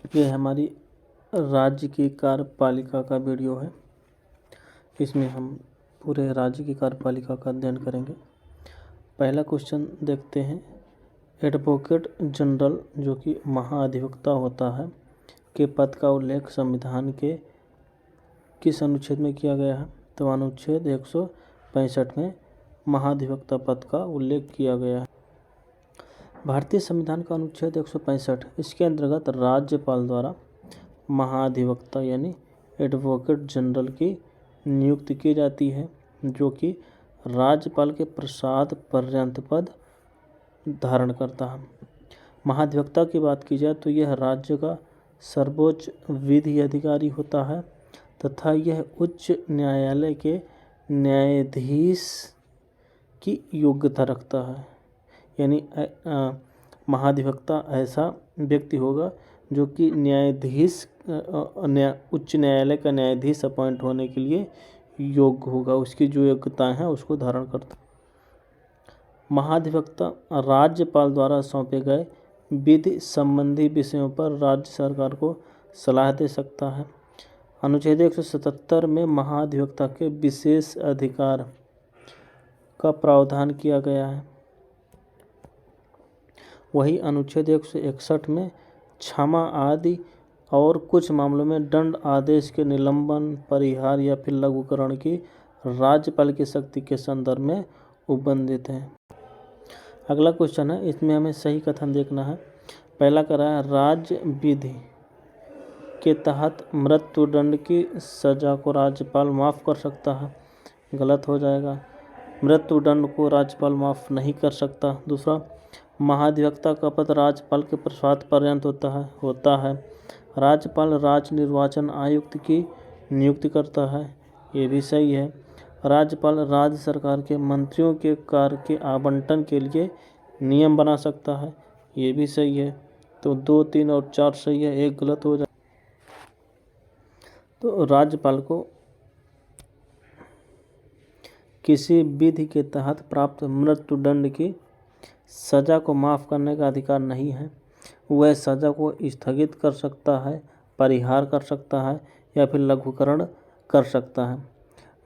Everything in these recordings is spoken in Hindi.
ये हमारी राज्य की कार्यपालिका का वीडियो है। इसमें हम पूरे राज्य की कार्यपालिका का अध्ययन करेंगे। पहला क्वेश्चन देखते हैं। एडवोकेट जनरल जो कि महाधिवक्ता होता है के पद का उल्लेख संविधान के किस अनुच्छेद में किया गया है? तो अनुच्छेद 165 में महाधिवक्ता पद का उल्लेख किया गया है। भारतीय संविधान का अनुच्छेद 165 इसके अंतर्गत राज्यपाल द्वारा महाधिवक्ता यानी एडवोकेट जनरल की नियुक्ति की जाती है, जो कि राज्यपाल के प्रसाद पर्यंत पद धारण करता है। महाधिवक्ता की बात की जाए तो यह राज्य का सर्वोच्च विधि अधिकारी होता है तथा यह उच्च न्यायालय के न्यायाधीश की योग्यता रखता है। यानी महाधिवक्ता ऐसा व्यक्ति होगा जो कि न्यायाधीश उच्च न्यायालय का न्यायाधीश अपॉइंट होने के लिए योग्य होगा, उसकी जो योग्यताएं हैं उसको धारण करता। महाधिवक्ता राज्यपाल द्वारा सौंपे गए विधि संबंधी विषयों पर राज्य सरकार को सलाह दे सकता है। अनुच्छेद 177 में महाधिवक्ता के विशेष अधिकार का प्रावधान किया गया है। वही अनुच्छेद 161 में क्षमा आदि और कुछ मामलों में दंड आदेश के निलंबन, परिहार या फिर लघुकरण की राज्यपाल की शक्ति के संदर्भ में उपबंधित है। अगला क्वेश्चन है, इसमें हमें सही कथन देखना है। पहला करा है राज्य विधि के तहत मृत्युदंड की सजा को राज्यपाल माफ़ कर सकता है। गलत हो जाएगा। मृत्युदंड को राज्यपाल माफ़ नहीं कर सकता। दूसरा, महाधिवक्ता का पद राज्यपाल के प्रसाद पर्यंत होता है। राज्यपाल राज्य निर्वाचन आयुक्त की नियुक्ति करता है, ये भी सही है। राज्यपाल राज्य सरकार के मंत्रियों के कार्य के आवंटन के लिए नियम बना सकता है, ये भी सही है। तो 2, 3 और 4 सही है, एक गलत हो जाए। तो राज्यपाल को किसी विधि के तहत प्राप्त मृत्युदंड की सजा को माफ़ करने का अधिकार नहीं है। वह सजा को स्थगित कर सकता है, परिहार कर सकता है या फिर लघुकरण कर सकता है।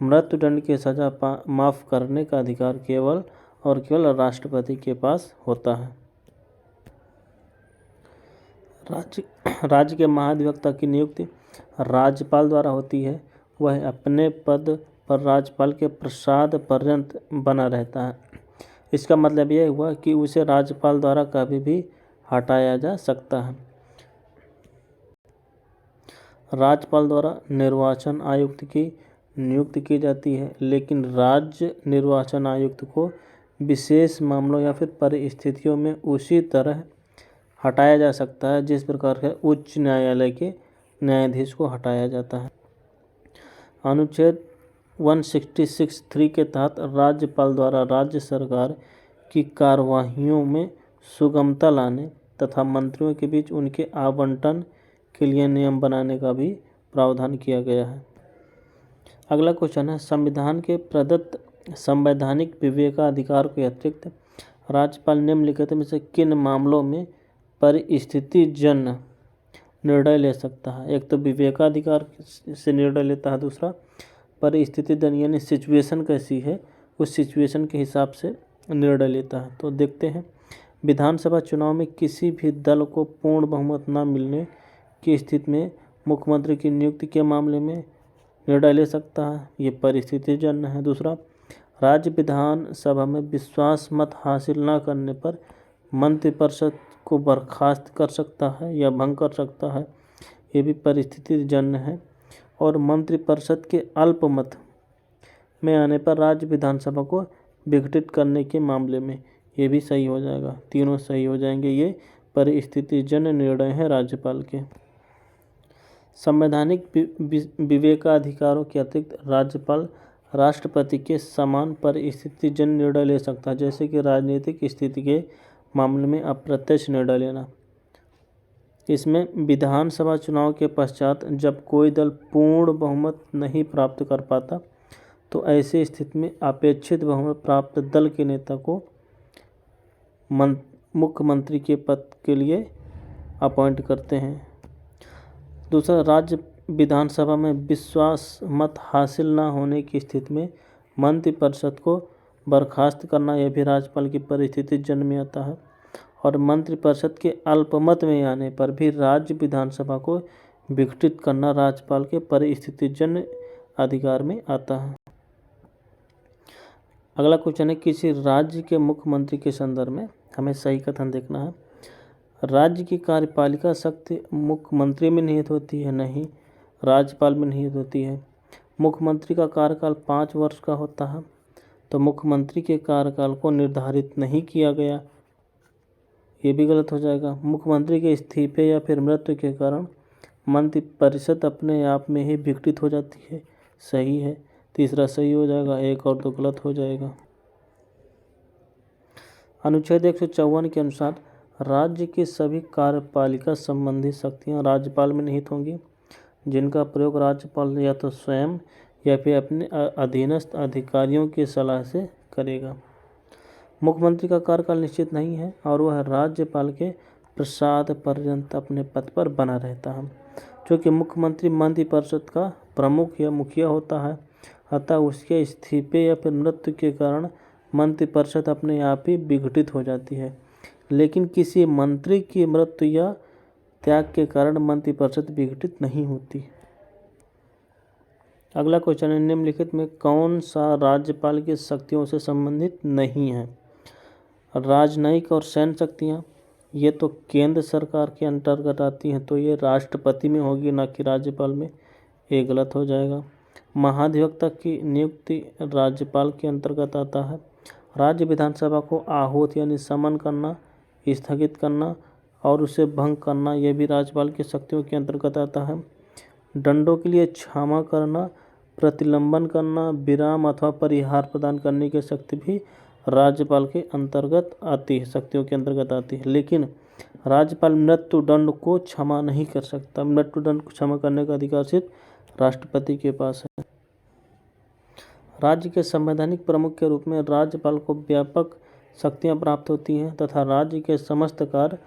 मृत्युदंड की सजा माफ़ करने का अधिकार केवल और केवल राष्ट्रपति के पास होता है। राज्य के महाधिवक्ता की नियुक्ति राज्यपाल द्वारा होती है। वह अपने पद पर राज्यपाल के प्रसाद पर्यंत बना रहता है। इसका मतलब यह हुआ कि उसे राज्यपाल द्वारा कभी भी हटाया जा सकता है। राज्यपाल द्वारा निर्वाचन आयुक्त की नियुक्ति की जाती है, लेकिन राज्य निर्वाचन आयुक्त को विशेष मामलों या फिर परिस्थितियों में उसी तरह हटाया जा सकता है जिस प्रकार के उच्च न्यायालय के न्यायाधीश को हटाया जाता है। अनुच्छेद 166(3) के तहत राज्यपाल द्वारा राज्य सरकार की कार्यवाहियों में सुगमता लाने तथा मंत्रियों के बीच उनके आवंटन के लिए नियम बनाने का भी प्रावधान किया गया है। अगला क्वेश्चन है, संविधान के प्रदत्त संवैधानिक विवेकाधिकार के अतिरिक्त राज्यपाल निम्नलिखित में से किन मामलों में परिस्थितिजन्य निर्णय ले सकता है? एक तो विवेकाधिकार से निर्णय लेता है, दूसरा परिस्थितिजन्य यानी सिचुएशन कैसी है उस सिचुएशन के हिसाब से निर्णय लेता है। तो देखते हैं, विधानसभा चुनाव में किसी भी दल को पूर्ण बहुमत न मिलने की स्थिति में मुख्यमंत्री की नियुक्ति के मामले में निर्णय ले सकता है, ये परिस्थितिजन्य है। दूसरा, राज्य विधानसभा में विश्वास मत हासिल न करने पर मंत्रिपरिषद को बर्खास्त कर सकता है या भंग कर सकता है, ये भी परिस्थितिजन्य है। और मंत्रिपरिषद के अल्पमत में आने पर राज्य विधानसभा को विघटित करने के मामले में, ये भी सही हो जाएगा। तीनों सही हो जाएंगे, ये परिस्थितिजन्य निर्णय है राज्यपाल के। संवैधानिक विवेकाधिकारों के अतिरिक्त राज्यपाल राष्ट्रपति के समान परिस्थितिजन्य निर्णय ले सकता है, जैसे कि राजनीतिक स्थिति के मामले में अप्रत्यक्ष निर्णय लेना। इसमें विधानसभा चुनाव के पश्चात जब कोई दल पूर्ण बहुमत नहीं प्राप्त कर पाता तो ऐसी स्थिति में अपेक्षित बहुमत प्राप्त दल के नेता को मुख्यमंत्री के पद के लिए अपॉइंट करते हैं। दूसरा, राज्य विधानसभा में विश्वास मत हासिल न होने की स्थिति में मंत्रिपरिषद को बर्खास्त करना, यह भी राज्यपाल की परिस्थिति जन्म में आता है। और मंत्रिपरिषद के अल्पमत में आने पर भी राज्य विधानसभा को विघटित करना राज्यपाल के परिस्थितिजन्य अधिकार में आता है। अगला क्वेश्चन है, किसी राज्य के मुख्यमंत्री के संदर्भ में हमें सही कथन देखना है। राज्य की कार्यपालिका शक्ति मुख्यमंत्री में निहित होती है, नहीं राज्यपाल में निहित होती है। मुख्यमंत्री का कार्यकाल 5 वर्ष का होता है, तो मुख्यमंत्री के कार्यकाल को निर्धारित नहीं किया गया, ये भी गलत हो जाएगा। मुख्यमंत्री के इस्तीफे या फिर मृत्यु के कारण मंत्रिपरिषद अपने आप में ही विघटित हो जाती है, सही है। तीसरा सही हो जाएगा, 1 और 2 गलत हो जाएगा। अनुच्छेद 154 के अनुसार राज्य की सभी कार्यपालिका संबंधी शक्तियां राज्यपाल में निहित होंगी, जिनका प्रयोग राज्यपाल या तो स्वयं या फिर अपने अधीनस्थ अधिकारियों की सलाह से करेगा। मुख्यमंत्री का कार्यकाल निश्चित नहीं है और वह राज्यपाल के प्रसाद पर्यंत अपने पद पर बना रहता है। क्योंकि मुख्यमंत्री मंत्रिपरिषद का प्रमुख या मुखिया होता है, अतः उसके इस्तीफे या फिर मृत्यु के कारण मंत्रिपरिषद अपने आप ही विघटित हो जाती है, लेकिन किसी मंत्री की मृत्यु या त्याग के कारण मंत्रिपरिषद विघटित नहीं होती। अगला क्वेश्चन है, निम्नलिखित में कौन सा राज्यपाल की शक्तियों से संबंधित नहीं है? राजनयिक और सैन्य शक्तियाँ, ये तो केंद्र सरकार के अंतर्गत आती हैं, तो ये राष्ट्रपति में होगी, ना कि राज्यपाल में, ये गलत हो जाएगा। महाधिवक्ता की नियुक्ति राज्यपाल के अंतर्गत आता है। राज्य विधानसभा को आहूत यानी समन करना, स्थगित करना और उसे भंग करना, यह भी राज्यपाल की शक्तियों के अंतर्गत आता है। दंडों के लिए क्षमा करना, प्रतिलंबन करना, विराम अथवा परिहार प्रदान करने की शक्ति भी राज्यपाल के अंतर्गत आती है, शक्तियों के अंतर्गत आती है। लेकिन राज्यपाल मृत्युदंड को क्षमा नहीं कर सकता। मृत्युदंड को क्षमा करने का अधिकार सिर्फ राष्ट्रपति के पास है। राज्य के संवैधानिक प्रमुख के रूप में राज्यपाल को व्यापक शक्तियां प्राप्त होती हैं तथा राज्य के समस्त कार्य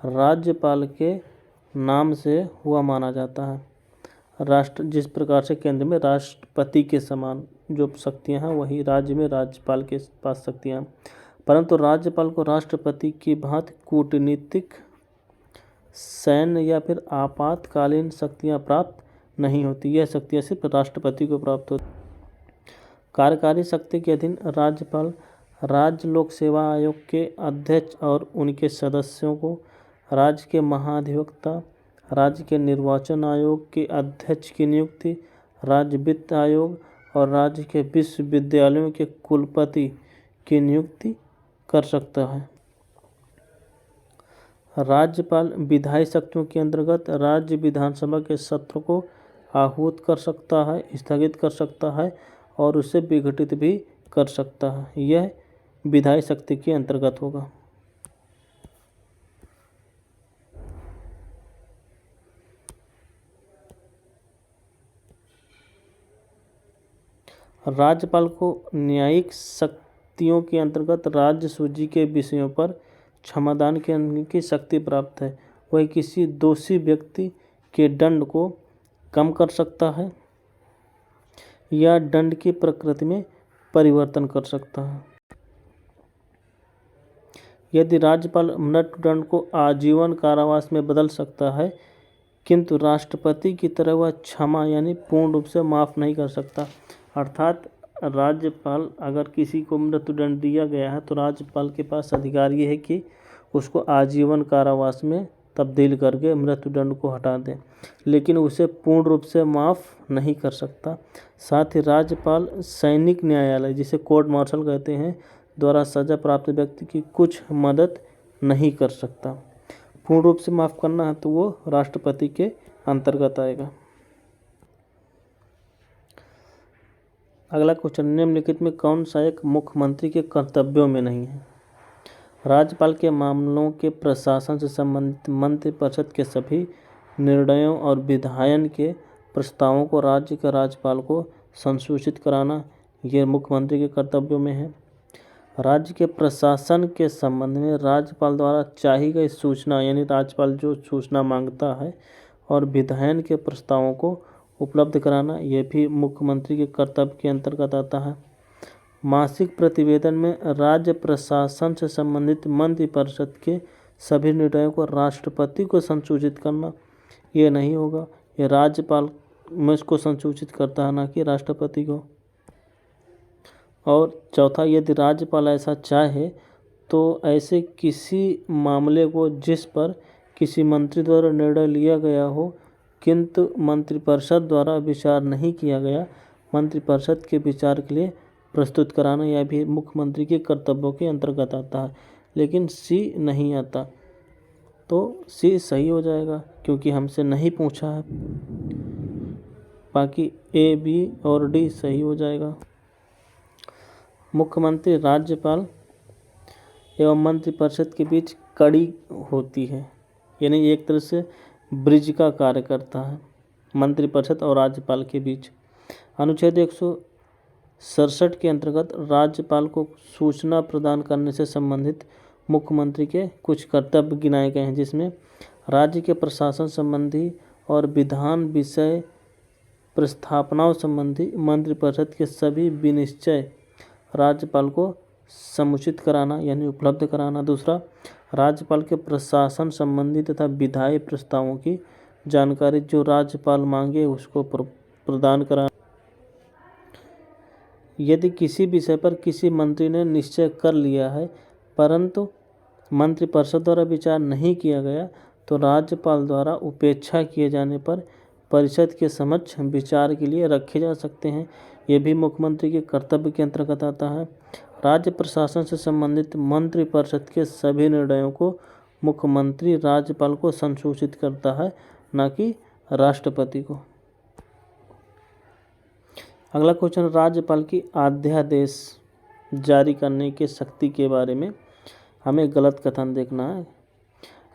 राज्यपाल के नाम से हुआ माना जाता है। जिस प्रकार से केंद्र में राष्ट्रपति के समान जो शक्तियां हैं, वही राज्य में राज्यपाल के पास शक्तियां हैं, परंतु राज्यपाल को राष्ट्रपति की भांति कूटनीतिक, सैन्य या फिर आपातकालीन शक्तियां प्राप्त नहीं होती। यह शक्तियां सिर्फ राष्ट्रपति को प्राप्त होती। कार्यकारी शक्ति के अधीन राज्यपाल राज्य लोक सेवा आयोग के अध्यक्ष और उनके सदस्यों को, राज्य के महाधिवक्ता, राज्य के निर्वाचन आयोग के अध्यक्ष की नियुक्ति, राज्य वित्त आयोग और राज्य के विश्वविद्यालयों के कुलपति की नियुक्ति कर सकता है। राज्यपाल विधायी शक्तियों के अंतर्गत राज्य विधानसभा के सत्र को आहूत कर सकता है, स्थगित कर सकता है और उसे विघटित भी कर सकता है। यह विधायी शक्ति के अंतर्गत होगा। राज्यपाल को न्यायिक शक्तियों के अंतर्गत राज्य सूची के विषयों पर क्षमादान करने की शक्ति प्राप्त है। वह किसी दोषी व्यक्ति के दंड को कम कर सकता है या दंड की प्रकृति में परिवर्तन कर सकता है। यदि राज्यपाल मृत्युदंड को आजीवन कारावास में बदल सकता है, किंतु राष्ट्रपति की तरह वह क्षमा यानी पूर्ण रूप से माफ़ नहीं कर सकता। अर्थात राज्यपाल, अगर किसी को मृत्युदंड दिया गया है तो राज्यपाल के पास अधिकार ये है कि उसको आजीवन कारावास में तब्दील करके मृत्युदंड को हटा दें, लेकिन उसे पूर्ण रूप से माफ़ नहीं कर सकता। साथ ही राज्यपाल सैनिक न्यायालय, जिसे कोर्ट मार्शल कहते हैं, द्वारा सजा प्राप्त व्यक्ति की कुछ मदद नहीं कर सकता। पूर्ण रूप से माफ़ करना है तो वो राष्ट्रपति के अंतर्गत आएगा। अगला क्वेश्चन, निम्नलिखित में कौन सा एक मुख्यमंत्री के कर्तव्यों में नहीं है? राज्यपाल के मामलों के प्रशासन से संबंधित मंत्रिपरिषद के सभी निर्णयों और विधायन के प्रस्तावों को राज्य के राज्यपाल को संसूचित कराना, यह मुख्यमंत्री के कर्तव्यों में है। राज्य के प्रशासन के संबंध में राज्यपाल द्वारा चाही गई सूचना, यानी राज्यपाल जो सूचना मांगता है और विधायन के प्रस्तावों को उपलब्ध कराना, यह भी मुख्यमंत्री के कर्तव्य के अंतर्गत आता है। मासिक प्रतिवेदन में राज्य प्रशासन से संबंधित मंत्रिपरिषद के सभी निर्णयों को राष्ट्रपति को संसूचित करना, ये नहीं होगा, ये राज्यपाल में इसको संसूचित करता है, ना कि राष्ट्रपति को। और चौथा, यदि राज्यपाल ऐसा चाहे तो ऐसे किसी मामले को जिस पर किसी मंत्री द्वारा निर्णय लिया गया हो किंतु मंत्रिपरिषद द्वारा विचार नहीं किया गया, मंत्रिपरिषद के विचार के लिए प्रस्तुत कराना, यह भी मुख्यमंत्री के कर्तव्यों के अंतर्गत आता है। लेकिन सी नहीं आता, तो सी सही हो जाएगा क्योंकि हमसे नहीं पूछा है। बाकी ए, बी और डी सही हो जाएगा। मुख्यमंत्री, राज्यपाल एवं मंत्रिपरिषद के बीच कड़ी होती है, यानी एक तरह से ब्रिज का कार्य करता है मंत्रिपरिषद और राज्यपाल के बीच। अनुच्छेद 167 के अंतर्गत राज्यपाल को सूचना प्रदान करने से संबंधित मुख्यमंत्री के कुछ कर्तव्य गिनाए गए हैं, जिसमें राज्य के प्रशासन संबंधी और विधान विषय प्रस्थापनाओं संबंधी मंत्रिपरिषद के सभी विनिश्चय राज्यपाल को समुचित कराना यानी उपलब्ध कराना। दूसरा, राज्यपाल के प्रशासन संबंधी तथा विधायी प्रस्तावों की जानकारी जो राज्यपाल मांगे उसको प्रदान कराना। यदि किसी विषय पर किसी मंत्री ने निश्चय कर लिया है परंतु मंत्रिपरिषद द्वारा विचार नहीं किया गया तो राज्यपाल द्वारा उपेक्षा किए जाने पर परिषद के समक्ष विचार के लिए रखे जा सकते हैं। ये भी मुख्यमंत्री के कर्तव्य के अंतर्गत आता है। राज्य प्रशासन से संबंधित मंत्रिपरिषद के सभी निर्णयों को मुख्यमंत्री राज्यपाल को संसूचित करता है, न कि राष्ट्रपति को। अगला क्वेश्चन, राज्यपाल की अध्यादेश जारी करने की शक्ति के बारे में हमें गलत कथन देखना है।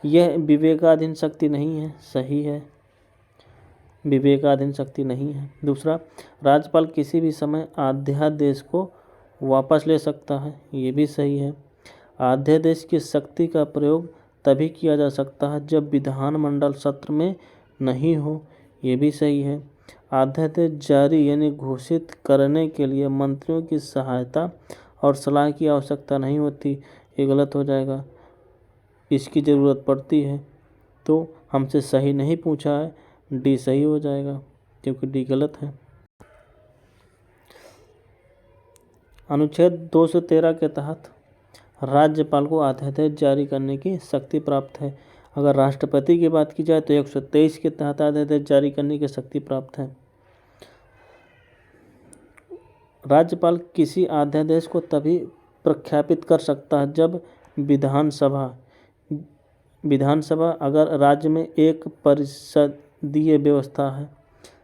यह विवेकाधीन शक्ति नहीं है, सही है, विवेकाधीन शक्ति नहीं है। दूसरा, राज्यपाल किसी भी समय अध्यादेश को वापस ले सकता है, ये भी सही है। अध्यादेश की शक्ति का प्रयोग तभी किया जा सकता है जब विधानमंडल सत्र में नहीं हो, ये भी सही है। अध्यादेश जारी यानी घोषित करने के लिए मंत्रियों की सहायता और सलाह की आवश्यकता नहीं होती, ये गलत हो जाएगा। इसकी ज़रूरत पड़ती है, तो हमसे सही नहीं पूछा है, डी सही हो जाएगा क्योंकि डी गलत है। अनुच्छेद 213 के तहत राज्यपाल को अध्यादेश जारी करने की शक्ति प्राप्त है। अगर राष्ट्रपति की बात की जाए तो 123 के तहत अध्यादेश जारी करने की शक्ति प्राप्त है। राज्यपाल किसी अध्यादेश को तभी प्रख्यापित कर सकता है जब विधानसभा अगर राज्य में एक परिषदीय व्यवस्था है,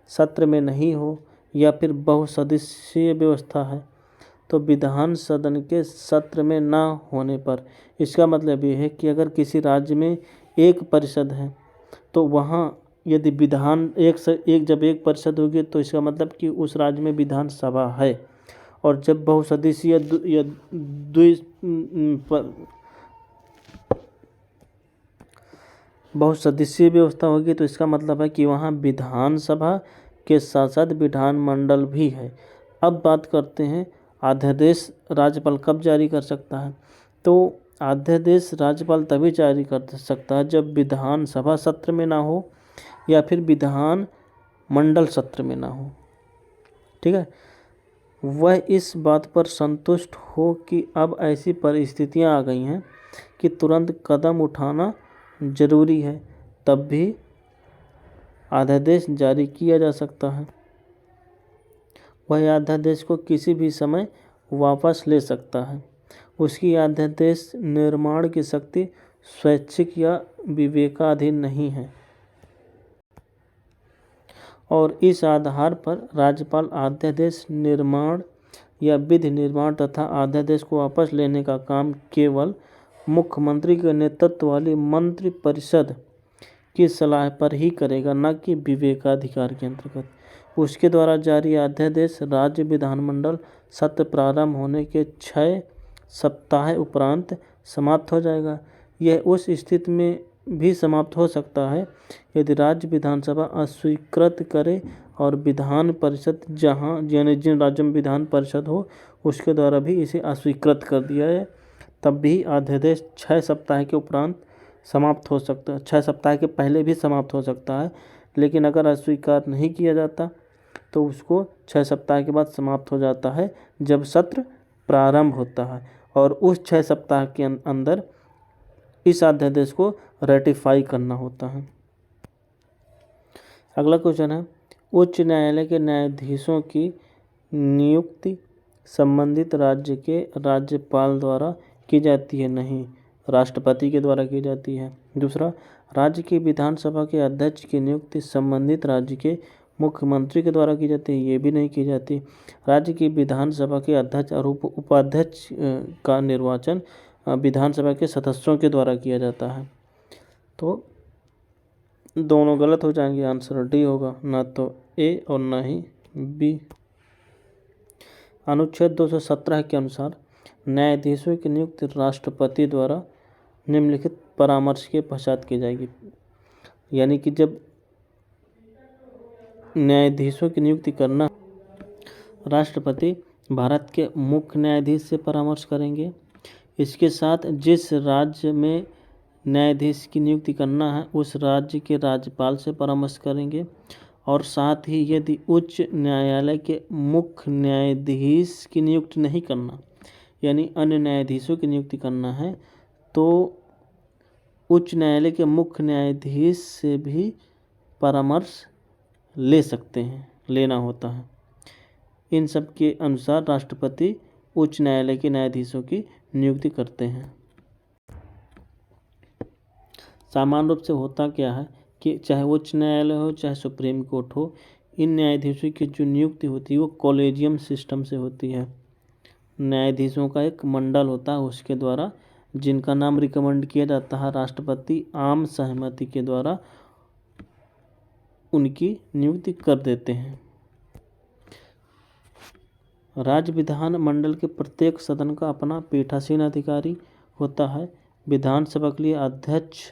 सत्र में नहीं हो या फिर बहुसदस्यीय व्यवस्था है तो विधान सदन के सत्र में ना होने पर। इसका मतलब ये है कि अगर किसी राज्य में एक परिषद है तो वहाँ यदि विधान जब एक परिषद होगी तो इसका मतलब कि उस राज्य में विधानसभा है, और जब बहुसदस्यीय बहुसदस्यीय व्यवस्था होगी तो इसका मतलब है कि वहाँ विधानसभा के साथ साथ विधानमंडल भी है। अब बात करते हैं अध्यादेश राज्यपाल कब जारी कर सकता है। तो अध्यादेश राज्यपाल तभी जारी कर सकता है जब विधानसभा सत्र में ना हो या फिर विधान मंडल सत्र में ना हो, ठीक है। वह इस बात पर संतुष्ट हो कि अब ऐसी परिस्थितियां आ गई हैं कि तुरंत कदम उठाना जरूरी है, तब भी अध्यादेश जारी किया जा सकता है। वह अध्यादेश को किसी भी समय वापस ले सकता है। उसकी अध्यादेश निर्माण की शक्ति स्वैच्छिक या विवेकाधीन नहीं है, और इस आधार पर राज्यपाल अध्यादेश निर्माण या विधि निर्माण तथा अध्यादेश को वापस लेने का काम केवल मुख्यमंत्री के नेतृत्व वाली मंत्रिपरिषद की सलाह पर ही करेगा, न कि विवेकाधिकार के अंतर्गत। उसके द्वारा जारी अध्यादेश राज्य विधानमंडल सत्र प्रारंभ होने के 6 सप्ताह उपरांत समाप्त हो जाएगा। यह उस स्थिति में भी समाप्त हो सकता है यदि राज्य विधानसभा अस्वीकृत करे और विधान परिषद जहां यानी जिन राज्यों में विधान परिषद हो उसके द्वारा भी इसे अस्वीकृत कर दिया है, तब भी अध्यादेश 6 सप्ताह के उपरांत समाप्त हो सकता है। 6 सप्ताह के पहले भी समाप्त हो सकता है, लेकिन अगर अस्वीकार नहीं किया जाता तो उसको 6 सप्ताह के बाद समाप्त हो जाता है जब सत्र प्रारंभ होता है, और उस 6 सप्ताह के अंदर इस अध्यादेश को रेटिफाई करना होता है। अगला क्वेश्चन है, उच्च न्यायालय के न्यायाधीशों की नियुक्ति संबंधित राज्य के राज्यपाल द्वारा की जाती है? नहीं, राष्ट्रपति के द्वारा की जाती है। दूसरा, राज्य की विधानसभा के अध्यक्ष की नियुक्ति संबंधित राज्य के मुख्यमंत्री के द्वारा की जाती है? ये भी नहीं की जाती। राज्य की विधानसभा के अध्यक्ष और उपाध्यक्ष का निर्वाचन विधानसभा के सदस्यों के द्वारा किया जाता है। तो दोनों गलत हो जाएंगे, आंसर डी होगा, ना तो ए और ना ही बी। अनुच्छेद 217 के अनुसार न्यायाधीशों की नियुक्ति राष्ट्रपति द्वारा निम्नलिखित परामर्श के पश्चात की जाएगी। यानी कि जब न्यायाधीशों की नियुक्ति करना, राष्ट्रपति भारत के मुख्य न्यायाधीश से परामर्श करेंगे। इसके साथ जिस राज्य में न्यायाधीश की नियुक्ति करना है उस राज्य के राज्यपाल से परामर्श करेंगे, और साथ ही यदि उच्च न्यायालय के मुख्य न्यायाधीश की नियुक्ति नहीं करना यानी अन्य न्यायाधीशों की नियुक्ति करना है तो उच्च न्यायालय के मुख्य न्यायाधीश से भी परामर्श ले सकते हैं, लेना होता है। इन सब के अनुसार राष्ट्रपति उच्च न्यायालय के न्यायाधीशों की नियुक्ति करते हैं। सामान्य रूप से होता क्या है कि चाहे उच्च न्यायालय हो चाहे सुप्रीम कोर्ट हो, इन न्यायाधीशों की जो नियुक्ति होती है वो कॉलेजियम सिस्टम से होती है। न्यायाधीशों का एक मंडल होता है, उसके द्वारा जिनका नाम रिकमेंड किया जाता है, राष्ट्रपति आम सहमति के द्वारा उनकी नियुक्ति कर देते हैं। राज्य विधान मंडल के प्रत्येक सदन का अपना पीठासीन अधिकारी होता है। विधानसभा के लिए अध्यक्ष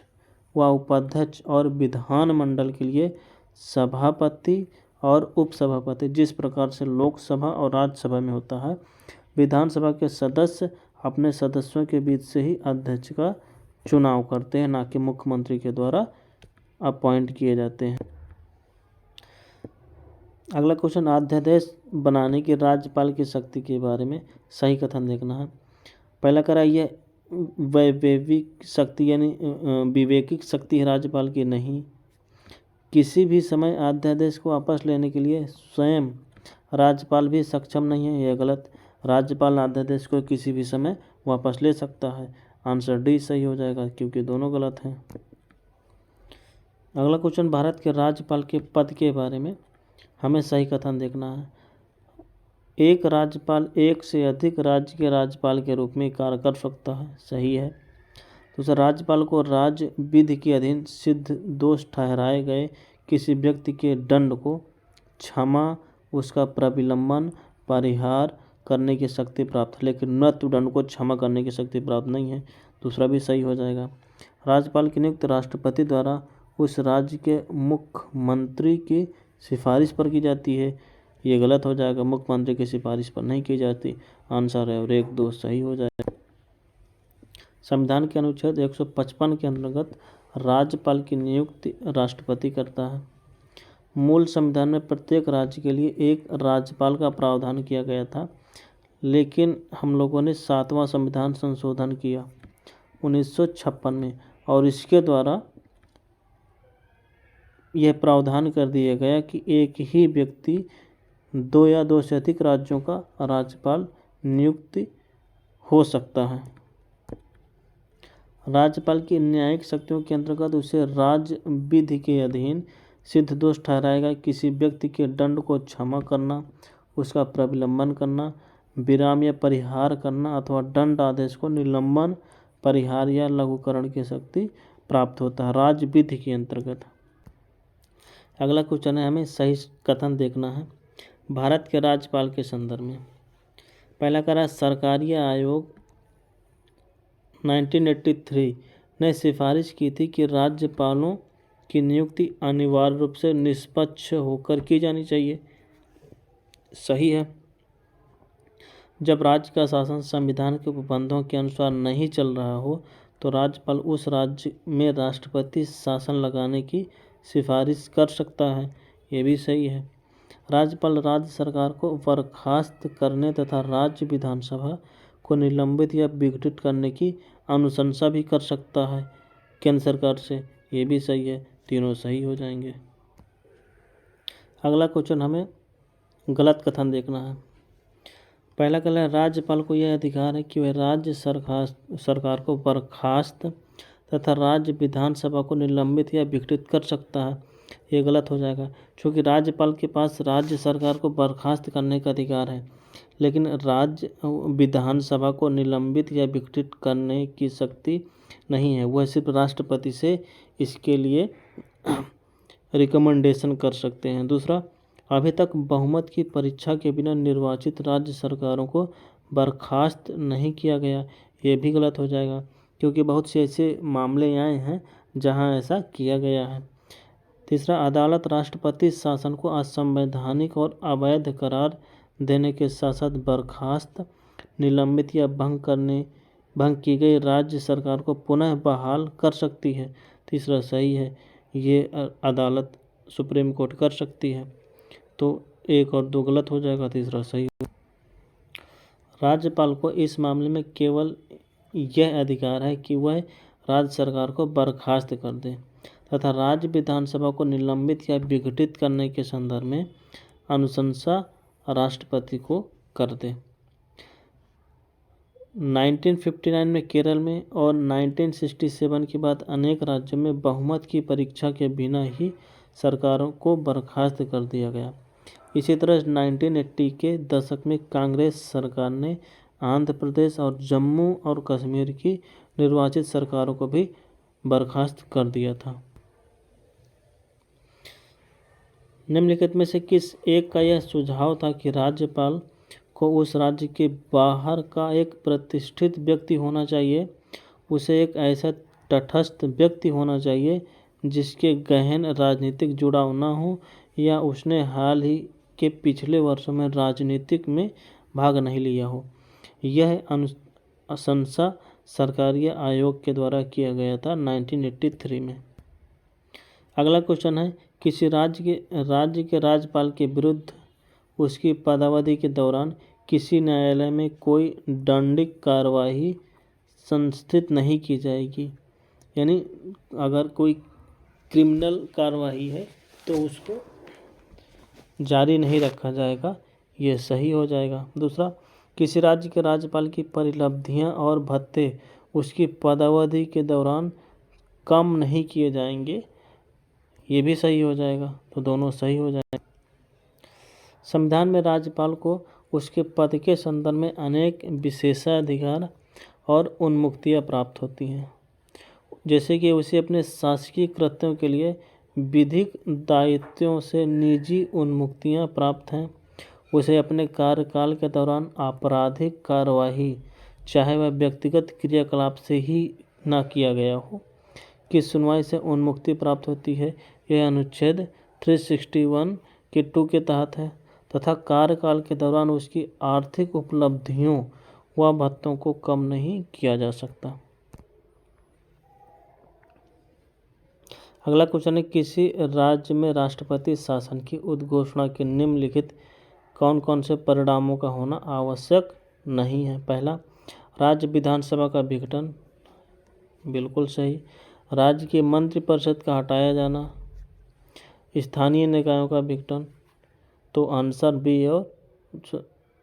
व उपाध्यक्ष और विधान मंडल के लिए सभापति और उपसभापति, जिस प्रकार से लोकसभा और राज्यसभा में होता है। विधानसभा के सदस्य अपने सदस्यों के बीच से ही अध्यक्ष का चुनाव करते हैं, ना कि मुख्यमंत्री के द्वारा अपॉइंट किए जाते हैं। अगला क्वेश्चन, अध्यादेश बनाने की राज्यपाल की शक्ति के बारे में सही कथन देखना है। पहला करा यह वैवेविक शक्ति यानी विवेकिक शक्ति है राज्यपाल की? नहीं। किसी भी समय अध्यादेश को वापस लेने के लिए स्वयं राज्यपाल भी सक्षम नहीं है, यह गलत। राज्यपाल अध्यादेश को किसी भी समय वापस ले सकता है। आंसर डी सही हो जाएगा, क्योंकि दोनों गलत हैं। अगला क्वेश्चन, भारत के राज्यपाल के पद के बारे में हमें सही कथन देखना है। एक राज्यपाल एक से अधिक राज्य के राज्यपाल के रूप में कार्य कर सकता है, सही है। दूसरा, राज्यपाल को राज्य विधि के अधीन सिद्ध दोष ठहराए गए किसी व्यक्ति के दंड को क्षमा, उसका प्रविलंबन, परिहार करने की शक्ति प्राप्त है, लेकिन मृत्युदंड को क्षमा करने की शक्ति प्राप्त नहीं है। दूसरा भी सही हो जाएगा। राज्यपाल की नियुक्ति राष्ट्रपति द्वारा उस राज्य के मुख्यमंत्री की सिफारिश पर की जाती है, ये गलत हो जाएगा। मुख्यमंत्री की सिफारिश पर नहीं की जाती। आंसर है और 1-2 सही हो जाएगा। संविधान के अनुच्छेद 155 के अंतर्गत राज्यपाल की नियुक्ति राष्ट्रपति करता है। मूल संविधान में प्रत्येक राज्य के लिए एक राज्यपाल का प्रावधान किया गया था, लेकिन हम लोगों ने 7वां संविधान संशोधन किया 1956 में, और इसके द्वारा यह प्रावधान कर दिया गया कि एक ही व्यक्ति 2 या 2 से अधिक राज्यों का राज्यपाल नियुक्ति हो सकता है। राज्यपाल की न्यायिक शक्तियों के अंतर्गत उसे राज्य विधि के अधीन सिद्ध दोष ठहराएगा किसी व्यक्ति के दंड को क्षमा करना, उसका प्रविलंबन करना, विराम या परिहार करना अथवा दंड आदेश को निलंबन, परिहार या लघुकरण की शक्ति प्राप्त होता है राज्य विधि के अंतर्गत। अगला क्वेश्चन है, हमें सही कथन देखना है भारत के राज्यपाल के संदर्भ में। पहला करा सरकारी आयोग 1983 ने सिफारिश की थी कि राज्यपालों की नियुक्ति अनिवार्य रूप से निष्पक्ष होकर की जानी चाहिए। सही है। जब राज्य का शासन संविधान के उपबंधों के अनुसार नहीं चल रहा हो तो राज्यपाल उस राज्य में राष्ट्रपति शासन लगाने की सिफारिश कर सकता है। ये भी सही है। राज्यपाल राज्य सरकार को बर्खास्त करने तथा राज्य विधानसभा को निलंबित या विघटित करने की अनुशंसा भी कर सकता है केंद्र सरकार से। ये भी सही है। तीनों सही हो जाएंगे। अगला क्वेश्चन हमें गलत कथन देखना है। पहला कथन है राज्यपाल को यह अधिकार है कि वह राज्य सरकार को बर्खास्त तथा राज्य विधानसभा को निलंबित या विघटित कर सकता है। ये गलत हो जाएगा, क्योंकि राज्यपाल के पास राज्य सरकार को बर्खास्त करने का अधिकार है, लेकिन राज्य विधानसभा को निलंबित या विघटित करने की शक्ति नहीं है। वह सिर्फ राष्ट्रपति से इसके लिए रिकमेंडेशन कर सकते हैं। दूसरा, अभी तक बहुमत की परीक्षा के बिना निर्वाचित राज्य सरकारों को बर्खास्त नहीं किया गया। ये भी गलत हो जाएगा, क्योंकि बहुत से ऐसे मामले आए हैं जहां ऐसा किया गया है। तीसरा, अदालत राष्ट्रपति शासन को असंवैधानिक और अवैध करार देने के साथ साथ बर्खास्त, निलंबित या भंग की गई राज्य सरकार को पुनः बहाल कर सकती है। तीसरा सही है, ये अदालत सुप्रीम कोर्ट कर सकती है। तो 1 और 2 गलत हो जाएगा, तीसरा सही। राज्यपाल को इस मामले में केवल यह अधिकार है कि वह राज्य सरकार को बर्खास्त कर दे तथा राज्य विधानसभा को निलंबित या विघटित करने के संदर्भ में अनुशंसा राष्ट्रपति को कर दे। 1959 में केरल में और 1967 के बाद अनेक राज्यों में बहुमत की परीक्षा के बिना ही सरकारों को बर्खास्त कर दिया गया। इसी तरह 1980 के दशक में कांग्रेस सरकार ने आंध्र प्रदेश और जम्मू और कश्मीर की निर्वाचित सरकारों को भी बर्खास्त कर दिया था। निम्नलिखित में से किस एक का यह सुझाव था कि राज्यपाल को उस राज्य के बाहर का एक प्रतिष्ठित व्यक्ति होना चाहिए? उसे एक ऐसा तटस्थ व्यक्ति होना चाहिए जिसके गहन राजनीतिक जुड़ाव न हो या उसने हाल ही के पिछले वर्षों में राजनीतिक में भाग नहीं लिया हो। यह अनुशंसा सरकारी आयोग के द्वारा किया गया था 1983 में। अगला क्वेश्चन है, किसी राज्य के राज्यपाल के विरुद्ध उसकी पदावधि के दौरान किसी न्यायालय में कोई दंडिक कार्यवाही संस्थित नहीं की जाएगी। यानी अगर कोई क्रिमिनल कार्यवाही है तो उसको जारी नहीं रखा जाएगा। ये सही हो जाएगा। दूसरा, किसी राज्य के राज्यपाल की परिलब्धियां और भत्ते उसकी पदावधि के दौरान कम नहीं किए जाएंगे। ये भी सही हो जाएगा। तो दोनों सही हो जाएंगे। संविधान में राज्यपाल को उसके पद के संदर्भ में अनेक विशेषाधिकार और उन्मुक्तियां प्राप्त होती हैं, जैसे कि उसे अपने शासकीय कृत्यों के लिए विधिक दायित्वों से निजी उन्मुक्तियां प्राप्त हैं। उसे अपने कार्यकाल के दौरान आपराधिक कार्यवाही, चाहे वह व्यक्तिगत क्रियाकलाप से ही न किया गया हो, की सुनवाई से उन्मुक्ति प्राप्त होती है। यह अनुच्छेद 361 के 2 के तहत है तथा कार्यकाल के दौरान उसकी आर्थिक उपलब्धियों व भत्तों को कम नहीं किया जा सकता। अगला क्वेश्चन है, किसी राज्य में राष्ट्रपति शासन की उद्घोषणा के निम्नलिखित कौन कौन से परिणामों का होना आवश्यक नहीं है? पहला, राज्य विधानसभा का विघटन, बिल्कुल सही। राज्य की मंत्रिपरिषद का हटाया जाना, स्थानीय निकायों का विघटन, तो आंसर बी और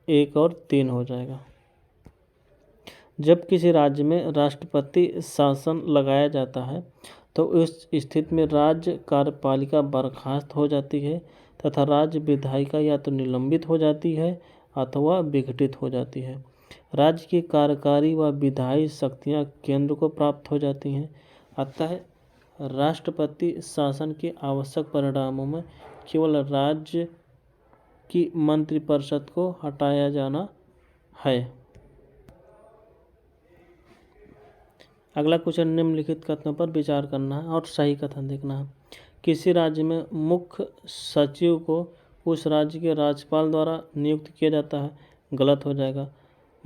1 और 3 हो जाएगा। जब किसी राज्य में राष्ट्रपति शासन लगाया जाता है तो उस स्थिति में राज्य कार्यपालिका बर्खास्त हो जाती है तथा राज्य विधायिका या तो निलंबित हो जाती है अथवा विघटित हो जाती है। राज्य की कार्यकारी व विधायी शक्तियाँ केंद्र को प्राप्त हो जाती हैं। अतः राष्ट्रपति शासन के आवश्यक परिणामों में केवल राज्य की मंत्रिपरिषद को हटाया जाना है। अगला क्वेश्चन, निम्नलिखित कथनों पर विचार करना है और सही कथन देखना है। किसी राज्य में मुख्य सचिव को उस राज्य के राज्यपाल द्वारा नियुक्त किया जाता है, गलत हो जाएगा।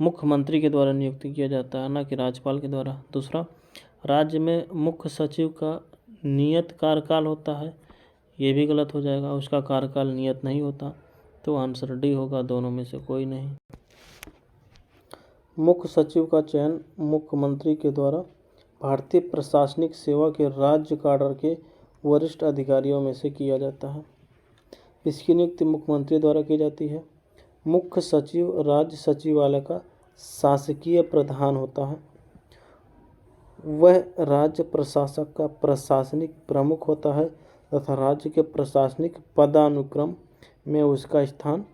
मुख्यमंत्री के द्वारा नियुक्त किया जाता है, ना कि राज्यपाल के द्वारा। दूसरा, राज्य में मुख्य सचिव का नियत कार्यकाल होता है, ये भी गलत हो जाएगा, उसका कार्यकाल नियत नहीं होता। तो आंसर डी होगा, दोनों में से कोई नहीं। मुख्य सचिव का चयन मुख्यमंत्री के द्वारा भारतीय प्रशासनिक सेवा के राज्य काडर के वरिष्ठ अधिकारियों में से किया जाता है। इसकी नियुक्ति मुख्यमंत्री द्वारा की जाती है। मुख्य सचिव राज्य सचिवालय का शासकीय प्रधान होता है। वह राज्य प्रशासक का प्रशासनिक प्रमुख होता है तथा राज्य के प्रशासनिक पदानुक्रम में उसका स्थान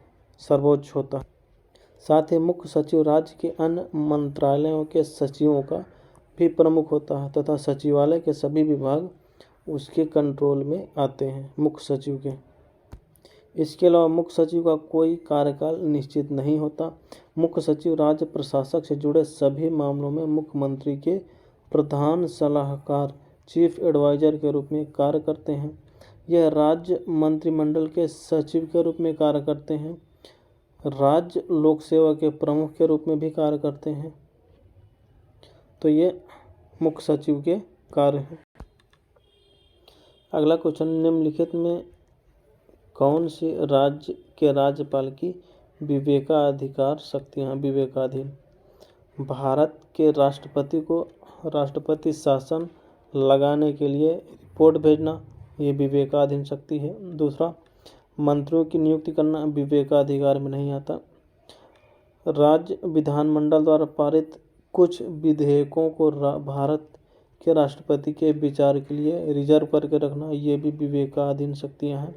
सर्वोच्च होता है। साथ ही मुख्य सचिव राज्य के अन्य मंत्रालयों के सचिवों का भी प्रमुख होता है तथा सचिवालय के सभी विभाग उसके कंट्रोल में आते हैं मुख्य सचिव के। इसके अलावा मुख्य सचिव का कोई कार्यकाल निश्चित नहीं होता। मुख्य सचिव राज्य प्रशासक से जुड़े सभी मामलों में मुख्यमंत्री के प्रधान सलाहकार चीफ एडवाइजर के रूप में कार्य करते हैं। यह राज्य मंत्रिमंडल के सचिव के रूप में कार्य करते हैं। राज्य लोक सेवा के प्रमुख के रूप में भी कार्य करते हैं। तो ये मुख्य सचिव के कार्य हैं। अगला क्वेश्चन, निम्नलिखित में कौन सी राज्य के राज्यपाल की विवेकाधिकार शक्तियाँ विवेकाधीन? भारत के राष्ट्रपति को राष्ट्रपति शासन लगाने के लिए रिपोर्ट भेजना, ये विवेकाधीन शक्ति है। दूसरा, मंत्रियों की नियुक्ति करना विवेकाधिकार में नहीं आता। राज्य विधानमंडल द्वारा पारित कुछ विधेयकों को भारत के राष्ट्रपति के विचार के लिए रिजर्व करके रखना, ये भी विवेकाधीन शक्तियाँ हैं।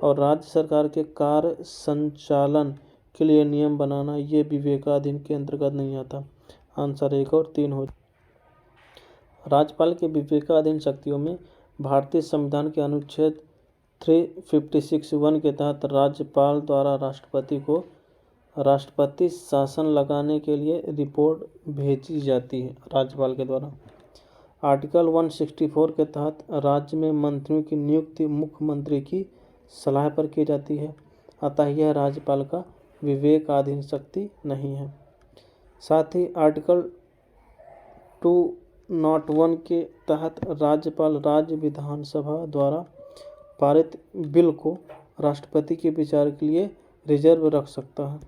और राज्य सरकार के कार्य संचालन के लिए नियम बनाना, ये विवेकाधीन के अंतर्गत नहीं आता। आंसर 1 और 3 हो। राज्यपाल के विवेकाधीन शक्तियों में भारतीय संविधान के अनुच्छेद 356(1) के तहत राज्यपाल द्वारा राष्ट्रपति को राष्ट्रपति शासन लगाने के लिए रिपोर्ट भेजी जाती है राज्यपाल के द्वारा। आर्टिकल 164 के तहत राज्य में मंत्रियों की नियुक्ति मुख्यमंत्री की सलाह पर की जाती है, अतः यह राज्यपाल का विवेकाधीन शक्ति नहीं है। साथ ही आर्टिकल 201 के तहत राज्यपाल राज्य विधानसभा द्वारा पारित बिल को राष्ट्रपति के विचार के लिए रिजर्व रख सकता है।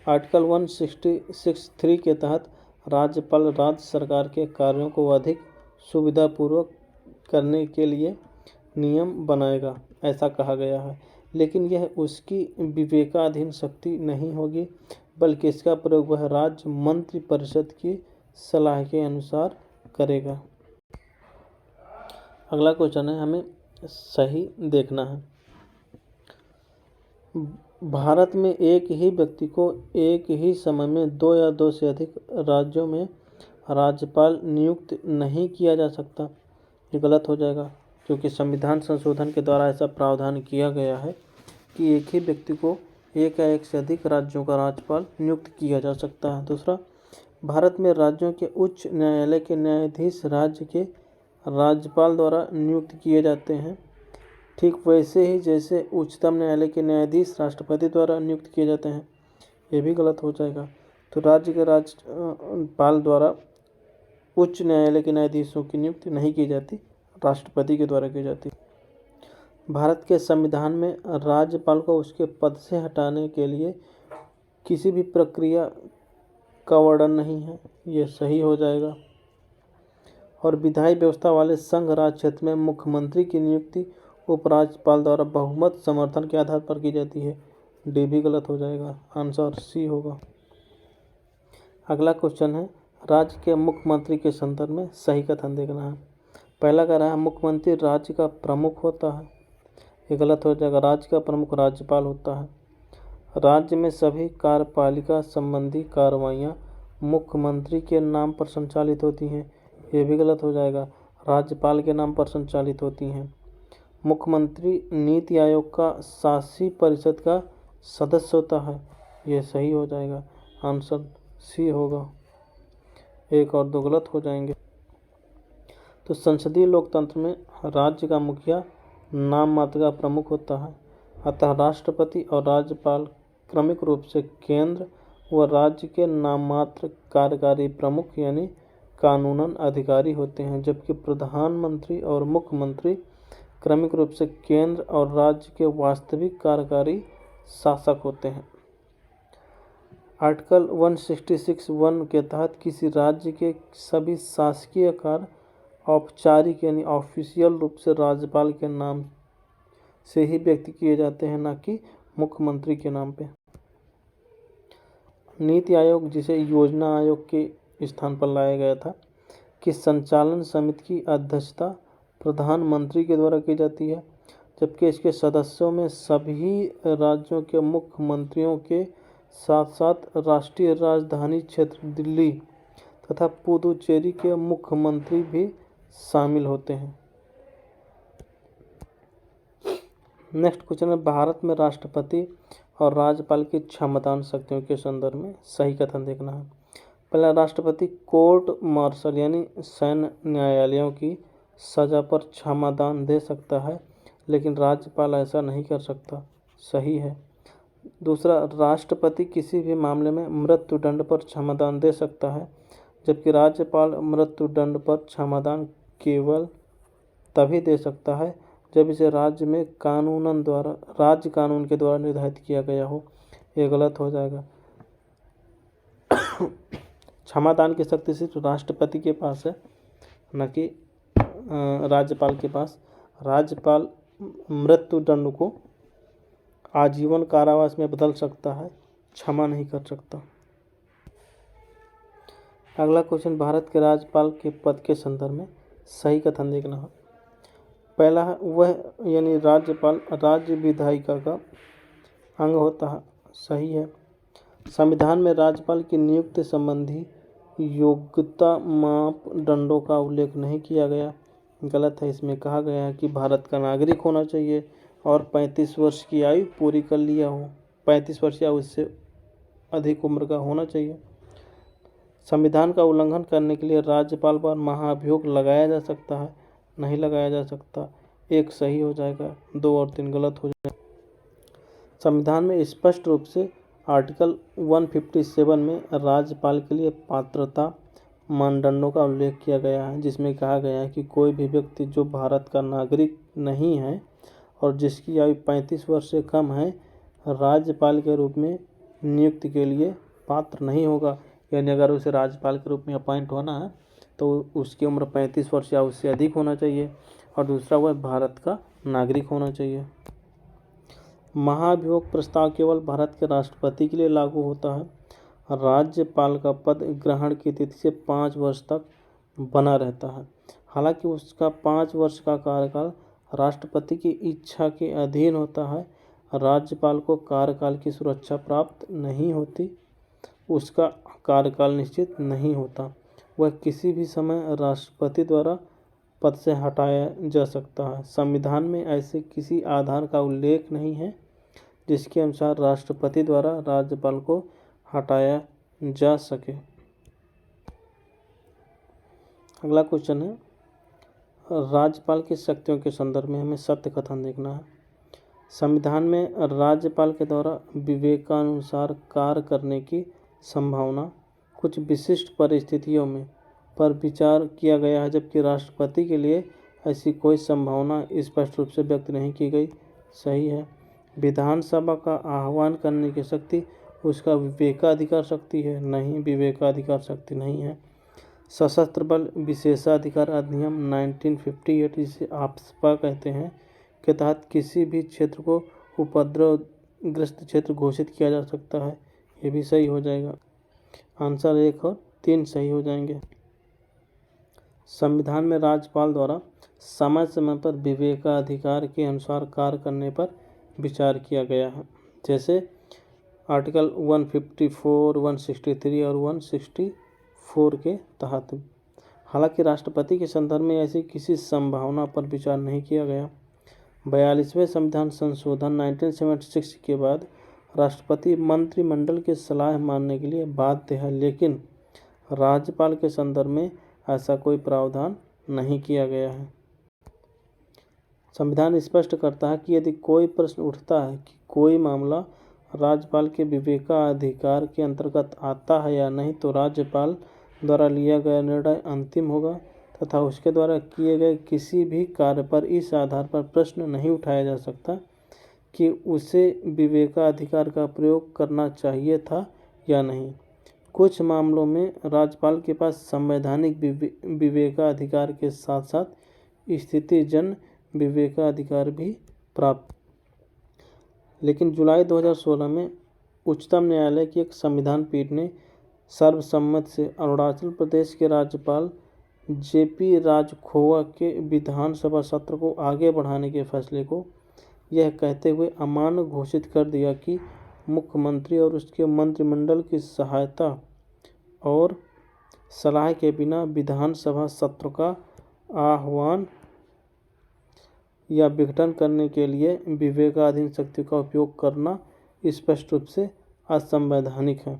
आर्टिकल 166(3) के तहत राज्यपाल राज्य सरकार के कार्यों को अधिक सुविधापूर्वक करने के लिए नियम बनाएगा, ऐसा कहा गया है। लेकिन यह उसकी विवेकाधीन शक्ति नहीं होगी, बल्कि इसका प्रयोग वह राज्य मंत्रिपरिषद की सलाह के अनुसार करेगा। अगला क्वेश्चन है, हमें सही देखना है। भारत में एक ही व्यक्ति को एक ही समय में 2 या 2 से अधिक राज्यों में राज्यपाल नियुक्त नहीं किया जा सकता, ये गलत हो जाएगा, क्योंकि संविधान संशोधन के द्वारा ऐसा प्रावधान किया गया है कि एक ही व्यक्ति को एक या एक से अधिक राज्यों का राज्यपाल नियुक्त किया जा सकता है। दूसरा, भारत में राज्यों के उच्च न्यायालय के न्यायाधीश राज्य के राज्यपाल द्वारा नियुक्त किए जाते हैं, ठीक वैसे ही जैसे उच्चतम न्यायालय के न्यायाधीश राष्ट्रपति द्वारा नियुक्त किए जाते हैं, ये भी गलत हो जाएगा। तो राज्य के राज्यपाल द्वारा उच्च न्यायालय के न्यायाधीशों की नियुक्ति नहीं की जाती, राष्ट्रपति के द्वारा की जाती। भारत के संविधान में राज्यपाल को उसके पद से हटाने के लिए किसी भी प्रक्रिया का वर्णन नहीं है, ये सही हो जाएगा। और विधायी व्यवस्था वाले संघ राज्य क्षेत्र में मुख्यमंत्री की नियुक्ति उपराज्यपाल द्वारा बहुमत समर्थन के आधार पर की जाती है, डी भी गलत हो जाएगा, आंसर सी होगा। अगला क्वेश्चन है, राज्य के मुख्यमंत्री के संदर्भ में सही कथन देखना है। पहला कह रहा है मुख्यमंत्री राज्य का प्रमुख होता है, ये गलत हो जाएगा, राज्य का प्रमुख राज्यपाल होता है। राज्य में सभी कार्यपालिका संबंधी कार्रवाइयाँ मुख्यमंत्री के नाम पर संचालित होती हैं, ये भी गलत हो जाएगा, राज्यपाल के नाम पर संचालित होती हैं। मुख्यमंत्री नीति आयोग का शासी परिषद का सदस्य होता है, ये सही हो जाएगा, आंसर सी होगा। एक और दो गलत हो जाएंगे। तो संसदीय लोकतंत्र में राज्य का मुखिया नाम मात्र का प्रमुख होता है, अतः राष्ट्रपति और राज्यपाल क्रमिक रूप से केंद्र व राज्य के नाम मात्र कार्यकारी प्रमुख यानी कानूनन अधिकारी होते हैं, जबकि प्रधानमंत्री और मुख्यमंत्री क्रमिक रूप से केंद्र और राज्य के वास्तविक कार्यकारी शासक होते हैं। आर्टिकल 166(1) के तहत किसी राज्य के सभी शासकीय कार्य औपचारिक यानी ऑफिशियल रूप से राज्यपाल के नाम से ही व्यक्त किए जाते हैं, न कि मुख्यमंत्री के नाम पे। नीति आयोग, जिसे योजना आयोग के स्थान पर लाया गया था, की संचालन समिति की अध्यक्षता प्रधानमंत्री के द्वारा की जाती है, जबकि इसके सदस्यों में सभी राज्यों के मुख्यमंत्रियों के साथ साथ राष्ट्रीय राजधानी क्षेत्र दिल्ली तथा पुदुचेरी के मुख्यमंत्री भी शामिल होते हैं। नेक्स्ट क्वेश्चन है, भारत में राष्ट्रपति और राज्यपाल की क्षमतान शक्तियों के संदर्भ में सही कथन देखना है। पहला, राष्ट्रपति कोर्ट मार्शल यानी सैन्य न्यायालयों की सजा पर क्षमादान दे सकता है, लेकिन राज्यपाल ऐसा नहीं कर सकता। सही है। दूसरा, राष्ट्रपति किसी भी मामले में मृत्युदंड पर क्षमादान दे सकता है, जबकि राज्यपाल मृत्युदंड पर क्षमादान केवल तभी दे सकता है जब इसे राज्य कानून के द्वारा निर्धारित किया गया हो। ये गलत हो जाएगा। क्षमादान की शक्ति सिर्फ राष्ट्रपति के पास है, न कि राज्यपाल के पास। राज्यपाल मृत्युदंड को आजीवन कारावास में बदल सकता है, क्षमा नहीं कर सकता। अगला क्वेश्चन, भारत के राज्यपाल के पद के संदर्भ में सही कथन देखना है। पहला है, वह यानी राज्यपाल राज्य विधायिका का अंग होता है। सही है। संविधान में राज्यपाल की नियुक्ति संबंधी योग्यता मापदंडों का उल्लेख नहीं किया गया। गलत है। इसमें कहा गया है कि भारत का नागरिक होना चाहिए और 35 वर्ष की आयु पूरी कर लिया हो। 35 वर्ष या उससे अधिक उम्र का होना चाहिए। संविधान का उल्लंघन करने के लिए राज्यपाल पर महाभियोग लगाया जा सकता है, नहीं लगाया जा सकता। एक सही हो जाएगा, 2 और 3 गलत हो जाएगा। संविधान में स्पष्ट रूप से आर्टिकल 157 में राज्यपाल के लिए पात्रता मानदंडों का उल्लेख किया गया है, जिसमें कहा गया है कि कोई भी व्यक्ति जो भारत का नागरिक नहीं है और जिसकी आयु 35 वर्ष से कम है, राज्यपाल के रूप में नियुक्ति के लिए पात्र नहीं होगा। यानी अगर उसे राज्यपाल के रूप में अपॉइंट होना है तो उसकी उम्र 35 वर्ष या उससे अधिक होना चाहिए, और दूसरा वह भारत का नागरिक होना चाहिए। महाभियोग प्रस्ताव केवल भारत के राष्ट्रपति के लिए लागू होता है। राज्यपाल का पद ग्रहण की तिथि से 5 वर्ष तक बना रहता है। हालांकि उसका 5 वर्ष का कार्यकाल राष्ट्रपति की इच्छा के अधीन होता है। राज्यपाल को कार्यकाल की सुरक्षा प्राप्त नहीं होती, उसका कार्यकाल निश्चित नहीं होता। वह किसी भी समय राष्ट्रपति द्वारा पद से हटाया जा सकता है। संविधान में ऐसे किसी आधार का उल्लेख नहीं है जिसके अनुसार राष्ट्रपति द्वारा राज्यपाल को हटाया जा सके। अगला क्वेश्चन है, राज्यपाल की शक्तियों के संदर्भ में हमें सत्य कथन देखना है। संविधान में राज्यपाल के द्वारा विवेकानुसार कार्य करने की संभावना कुछ विशिष्ट परिस्थितियों में पर विचार किया गया है, जबकि राष्ट्रपति के लिए ऐसी कोई संभावना स्पष्ट रूप से व्यक्त नहीं की गई। सही है। विधानसभा का आह्वान करने की शक्ति उसका विवेकाधिकार शक्ति है, नहीं, विवेकाधिकार शक्ति नहीं है। सशस्त्र बल विशेषाधिकार अधिनियम 1958, जिसे आफ्स्पा कहते हैं, के तहत किसी भी क्षेत्र को उपद्रवग्रस्त क्षेत्र घोषित किया जा सकता है। ये भी सही हो जाएगा। आंसर 1 और 3 सही हो जाएंगे। संविधान में राज्यपाल द्वारा समय समय पर विवेकाधिकार के अनुसार कार्य करने पर विचार किया गया है, जैसे आर्टिकल 154, 163 और 164 के तहत। हालांकि राष्ट्रपति के संदर्भ में ऐसी किसी संभावना पर विचार नहीं किया गया। 42वें संविधान संशोधन 1976 के बाद राष्ट्रपति मंत्रिमंडल की सलाह मानने के लिए बाध्य है, लेकिन राज्यपाल के संदर्भ में ऐसा कोई प्रावधान नहीं किया गया है। संविधान स्पष्ट करता है कि यदि कोई प्रश्न उठता है कि कोई मामला राज्यपाल के विवेकाधिकार के अंतर्गत आता है या नहीं, तो राज्यपाल द्वारा लिया गया निर्णय अंतिम होगा तथा उसके द्वारा किए गए किसी भी कार्य पर इस आधार पर प्रश्न नहीं उठाया जा सकता कि उसे विवेकाधिकार का प्रयोग करना चाहिए था या नहीं। कुछ मामलों में राज्यपाल के पास संवैधानिक विवेकाधिकार के साथ साथ स्थितिजन्य विवेकाधिकार भी प्राप्त। लेकिन जुलाई 2016 में उच्चतम न्यायालय की एक संविधान पीठ ने सर्वसम्मति से अरुणाचल प्रदेश के राज्यपाल जेपी राजखोवा के विधानसभा सत्र को आगे बढ़ाने के फैसले को यह कहते हुए अमान्य घोषित कर दिया कि मुख्यमंत्री और उसके मंत्रिमंडल की सहायता और सलाह के बिना विधानसभा सत्र का आह्वान या विघटन करने के लिए विवेकाधीन शक्ति का उपयोग करना स्पष्ट रूप से असंवैधानिक है।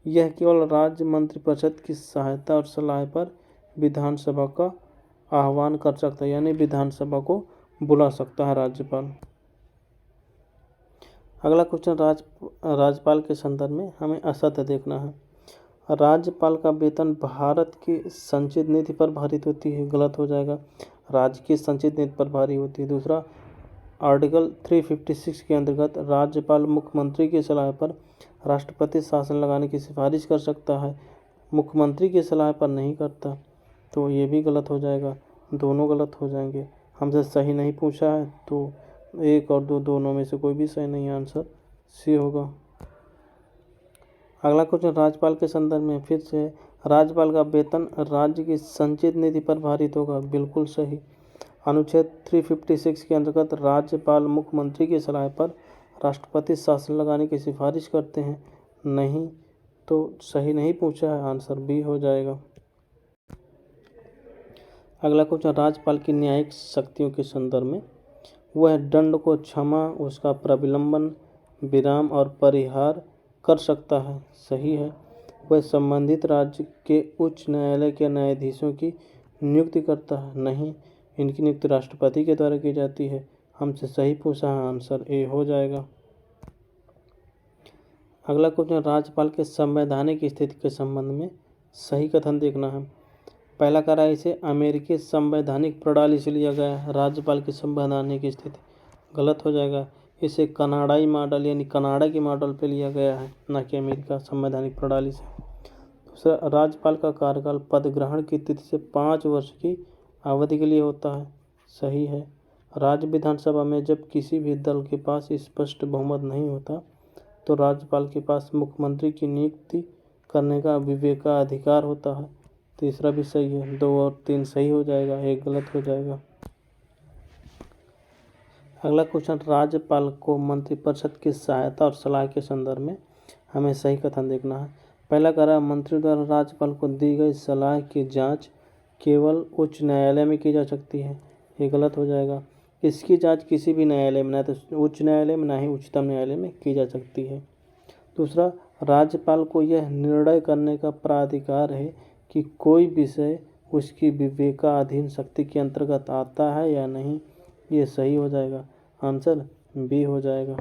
यह केवल राज्य मंत्रिपरिषद की सहायता और सलाह पर विधानसभा का आह्वान कर सकता है, यानी विधानसभा को बुला सकता है राज्यपाल। अगला क्वेश्चन राज्यपाल के संदर्भ में हमें असत्य देखना है। राज्यपाल का वेतन भारत की संचित नीति पर भारित होती है, गलत हो जाएगा। राज्य की संचित नीति पर भारी होती है। दूसरा, आर्टिकल 356 के अंतर्गत राज्यपाल मुख्यमंत्री की सलाह पर राष्ट्रपति शासन लगाने की सिफारिश कर सकता है, मुख्यमंत्री की सलाह पर नहीं करता, तो ये भी गलत हो जाएगा। दोनों गलत हो जाएंगे। हमसे सही नहीं पूछा है, तो 1 और 2 दोनों में से कोई भी सही नहीं, आंसर सी होगा। अगला क्वेश्चन राज्यपाल के संदर्भ में फिर से, राज्यपाल का वेतन राज्य की संचित निधि पर भारित होगा, बिल्कुल सही। अनुच्छेद 356 के अंतर्गत राज्यपाल मुख्यमंत्री की सलाह पर राष्ट्रपति शासन लगाने की सिफारिश करते हैं, नहीं, तो सही नहीं पूछा है, आंसर बी हो जाएगा। अगला क्वेश्चन राज्यपाल की न्यायिक शक्तियों के संदर्भ में, वह दंड को क्षमा, उसका प्रविलंबन, विराम और परिहार कर सकता है, सही है। वह संबंधित राज्य के उच्च न्यायालय के न्यायाधीशों की नियुक्ति करता है, नहीं, इनकी नियुक्ति राष्ट्रपति के द्वारा की जाती है। हमसे सही पूछा है, आंसर ए हो जाएगा। अगला क्वेश्चन राज्यपाल के संवैधानिक स्थिति के संबंध में सही कथन देखना है। पहला कह रहा है इसे अमेरिकी संवैधानिक प्रणाली से लिया गया है, राज्यपाल की संवैधानिक स्थिति, गलत हो जाएगा। इसे कनाडाई मॉडल यानी कनाडा की मॉडल पे लिया गया है, न कि अमेरिका संवैधानिक प्रणाली से। दूसरा, राज्यपाल का कार्यकाल पद ग्रहण की तिथि से 5 वर्ष की अवधि के लिए होता है, सही है। राज्य विधानसभा में जब किसी भी दल के पास स्पष्ट बहुमत नहीं होता, तो राज्यपाल के पास मुख्यमंत्री की नियुक्ति करने का विवेकाधिकार होता है। तीसरा भी सही है, 2 और 3 सही हो जाएगा, 1 गलत हो जाएगा। अगला क्वेश्चन राज्यपाल को मंत्रिपरिषद की सहायता और सलाह के संदर्भ में हमें सही कथन देखना है। पहला कह रहा है मंत्री द्वारा राज्यपाल को दी गई सलाह की जांच केवल उच्च न्यायालय में की जा सकती है, ये गलत हो जाएगा। इसकी जांच किसी भी न्यायालय में, ना तो उच्च न्यायालय में ना ही उच्चतम न्यायालय में की जा सकती है। दूसरा, राज्यपाल को यह निर्णय करने का प्राधिकार है कि कोई विषय उसकी विवेकाधीन शक्ति के अंतर्गत आता है या नहीं, ये सही हो जाएगा, आंसर बी हो जाएगा।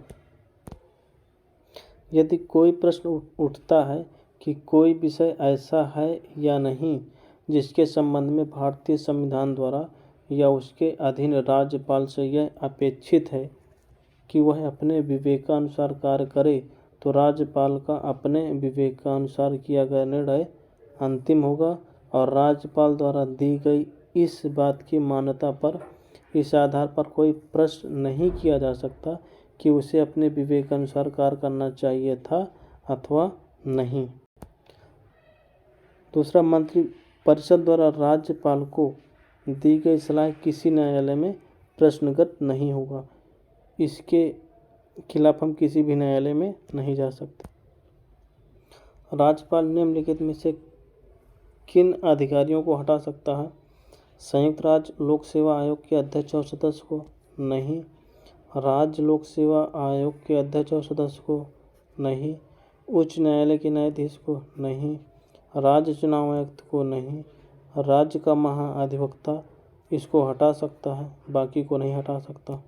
यदि कोई प्रश्न उठता है कि कोई विषय ऐसा है या नहीं जिसके संबंध में भारतीय संविधान द्वारा या उसके अधीन राज्यपाल से यह अपेक्षित है कि वह अपने विवेकानुसार कार्य करे, तो राज्यपाल का अपने विवेकानुसार किया गया निर्णय अंतिम होगा और राज्यपाल द्वारा दी गई इस बात की मान्यता पर इस आधार पर कोई प्रश्न नहीं किया जा सकता कि उसे अपने विवेकानुसार कार्य करना चाहिए था अथवा नहीं। दूसरा, मंत्रिपरिषद द्वारा राज्यपाल को दी गई सलाह किसी न्यायालय में प्रश्नगत नहीं होगा, इसके खिलाफ हम किसी भी न्यायालय में नहीं जा सकते। राज्यपाल निम्नलिखित में से किन अधिकारियों को हटा सकता है? संयुक्त राज्य लोक सेवा आयोग के अध्यक्ष और सदस्य को, नहीं। राज्य लोक सेवा आयोग के अध्यक्ष और सदस्य को, नहीं। उच्च न्यायालय के न्यायाधीश को, नहीं। राज्य चुनाव आयुक्त को नहीं। राज्य का महाधिवक्ता इसको हटा सकता है, बाकी को नहीं हटा सकता।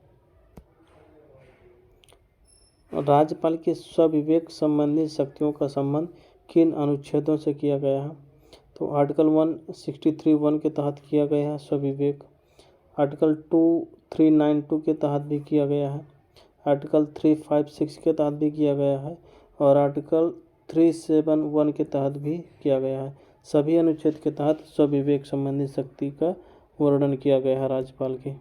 राज्यपाल के स्वविवेक संबंधी शक्तियों का संबंध किन अनुच्छेदों से किया गया है? तो आर्टिकल 163(1) के तहत किया गया है स्वविवेक। आर्टिकल 2392 के तहत भी किया गया है। आर्टिकल 356 के तहत भी किया गया है और आर्टिकल 371 के तहत भी किया गया है। सभी अनुच्छेद के तहत स्वविवेक संबंधी शक्ति का वर्णन किया गया है राज्यपाल के।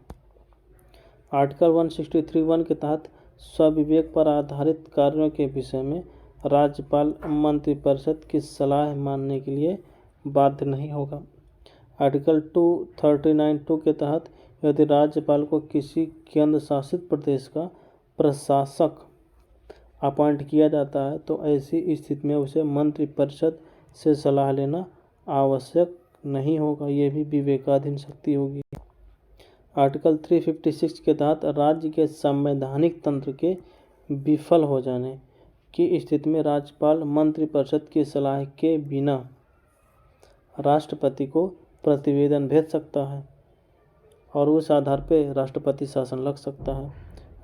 आर्टिकल 163(1) के तहत स्वविवेक पर आधारित कार्यों के विषय में राज्यपाल मंत्रिपरिषद की सलाह मानने के लिए बाध्य नहीं होगा। आर्टिकल 2392 के तहत यदि राज्यपाल को किसी केंद्र शासित प्रदेश का प्रशासक अपॉइंट किया जाता है तो ऐसी स्थिति में उसे मंत्रिपरिषद से सलाह लेना आवश्यक नहीं होगा, ये भी विवेकाधीन शक्ति होगी। आर्टिकल 356 के तहत राज्य के संवैधानिक तंत्र के विफल हो जाने की स्थिति में राज्यपाल मंत्रिपरिषद की सलाह के बिना राष्ट्रपति को प्रतिवेदन भेज सकता है और उस आधार पर राष्ट्रपति शासन लग सकता है।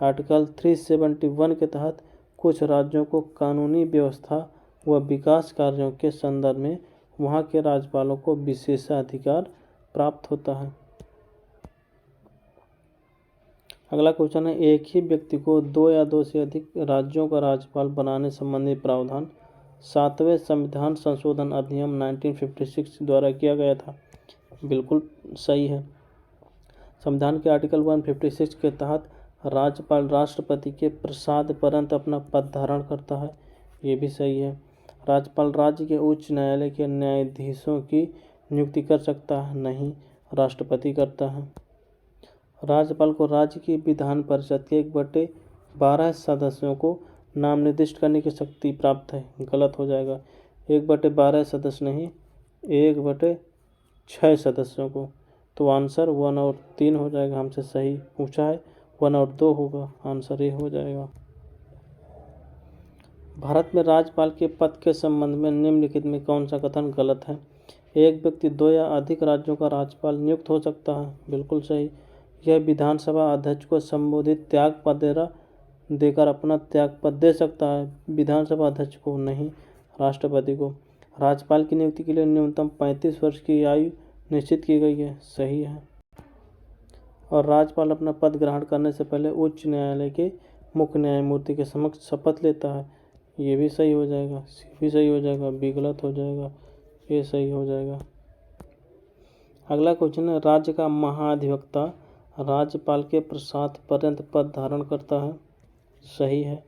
आर्टिकल 371 के तहत कुछ राज्यों को कानूनी व्यवस्था व विकास कार्यों के संदर्भ में वहां के राज्यपालों को विशेषाधिकार प्राप्त होता है। अगला क्वेश्चन है, एक ही व्यक्ति को 2 या 2 से अधिक राज्यों का राज्यपाल बनाने संबंधी प्रावधान 7वें संविधान संशोधन अधिनियम 1956 द्वारा किया गया था। बिल्कुल सही है। संविधान के आर्टिकल 156 के तहत राज्यपाल राष्ट्रपति के प्रसाद पर्यंत अपना पद धारण करता है, ये भी सही है। राज्यपाल राज्य के उच्च न्यायालय के न्यायाधीशों की नियुक्ति कर सकता है, नहीं, राष्ट्रपति करता है। राज्यपाल को राज्य की विधान परिषद के 1/12 सदस्यों को नाम निर्दिष्ट करने की शक्ति प्राप्त है, गलत हो जाएगा। 1/12 सदस्य नहीं, 1/6 सदस्यों को। तो आंसर 1 और 3 हो जाएगा। हमसे सही पूछा है 1 और 2 होगा, आंसर ए हो जाएगा। भारत में राज्यपाल के पद के संबंध में निम्नलिखित में कौन सा कथन गलत है? एक व्यक्ति 2 या अधिक राज्यों का राज्यपाल नियुक्त हो सकता है, बिल्कुल सही। यह विधानसभा अध्यक्ष को संबोधित त्याग पत्र देकर अपना त्याग पत्र दे सकता है, विधानसभा अध्यक्ष को नहीं, राष्ट्रपति को। राज्यपाल की नियुक्ति के लिए न्यूनतम 35 वर्ष की आयु निश्चित की गई है, सही है। और राज्यपाल अपना पद ग्रहण करने से पहले उच्च न्यायालय के मुख्य न्यायमूर्ति के समक्ष शपथ लेता है, ये भी सही हो जाएगा। सी भी सही हो जाएगा, बी गलत हो जाएगा, ये सही हो जाएगा। अगला क्वेश्चन है, राज्य का महाधिवक्ता राज्यपाल के प्रसाद पर्यंत पद धारण करता है, सही है।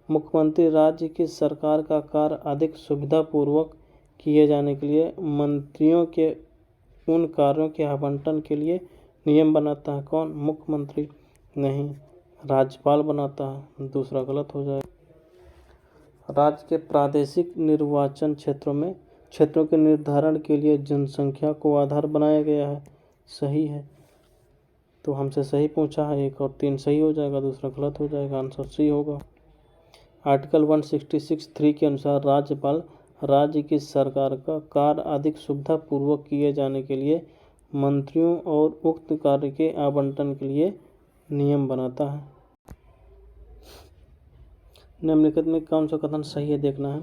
मुख्यमंत्री राज्य की सरकार का कार्य अधिक सुविधापूर्वक किए जाने के लिए मंत्रियों के उन कार्यों के आवंटन के लिए नियम बनाता है, कौन? मुख्यमंत्री नहीं, राज्यपाल बनाता है, दूसरा गलत हो जाएगा। राज्य के प्रादेशिक निर्वाचन क्षेत्रों के निर्धारण के लिए जनसंख्या को आधार बनाया गया है, सही है। तो हमसे सही पूछा है, 1 और 3 सही हो जाएगा, दूसरा गलत हो जाएगा, आंसर सी होगा। आर्टिकल 166(3) के अनुसार राज्यपाल राज्य की सरकार का कार्य अधिक सुविधापूर्वक किए जाने के लिए मंत्रियों और उक्त कार्य के आवंटन के लिए नियम बनाता है। निम्नलिखित में कौन सा कथन सही है देखना है।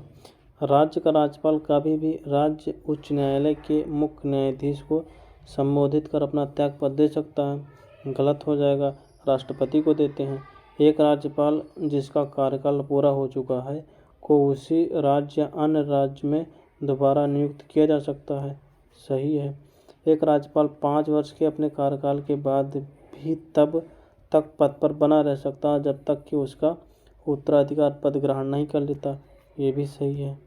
राज्य का राज्यपाल कभी भी राज्य उच्च न्यायालय के मुख्य न्यायाधीश को संबोधित कर अपना त्यागपत्र दे सकता है, गलत हो जाएगा, राष्ट्रपति को देते हैं। एक राज्यपाल जिसका कार्यकाल पूरा हो चुका है को उसी राज्य या अन्य राज्य में दोबारा नियुक्त किया जा सकता है, सही है। एक राज्यपाल 5 वर्ष के अपने कार्यकाल के बाद भी तब तक पद पर बना रह सकता है जब तक कि उसका उत्तराधिकार पद ग्रहण नहीं कर लेता, ये भी सही है।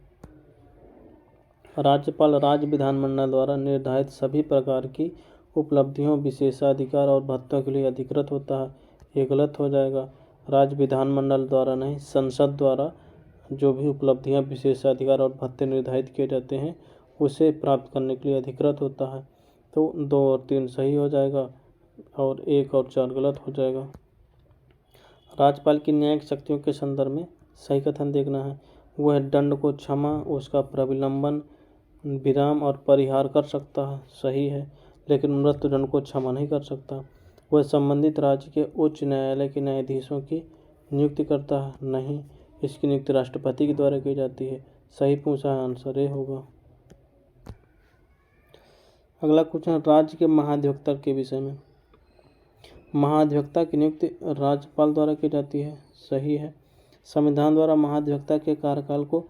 राज्यपाल राज्य विधानमंडल द्वारा निर्धारित सभी प्रकार की उपलब्धियों, विशेषाधिकार और भत्तों के लिए अधिकृत होता है, ये गलत हो जाएगा। राज्य विधानमंडल द्वारा नहीं, संसद द्वारा जो भी उपलब्धियां, विशेषाधिकार और भत्ते निर्धारित किए जाते हैं उसे प्राप्त करने के लिए अधिकृत होता है। तो 2 और 3 सही हो जाएगा और 1 और 4 गलत हो जाएगा। राज्यपाल की न्यायिक शक्तियों के संदर्भ में सही कथन देखना है। वह दंड को क्षमा, उसका प्रविलंबन विराम और परिहार कर सकता है, सही है, लेकिन मृत्युदंड को क्षमा नहीं कर सकता। वह संबंधित राज्य के उच्च न्यायालय के न्यायाधीशों की नियुक्ति करता है, नहीं, इसकी नियुक्ति राष्ट्रपति के द्वारा की जाती है। सही पूछा है, आंसर ए होगा। अगला क्वेश्चन राज्य के महाधिवक्ता के विषय में। महाधिवक्ता की नियुक्ति राज्यपाल द्वारा की जाती है, सही है। संविधान द्वारा महाधिवक्ता के कार्यकाल को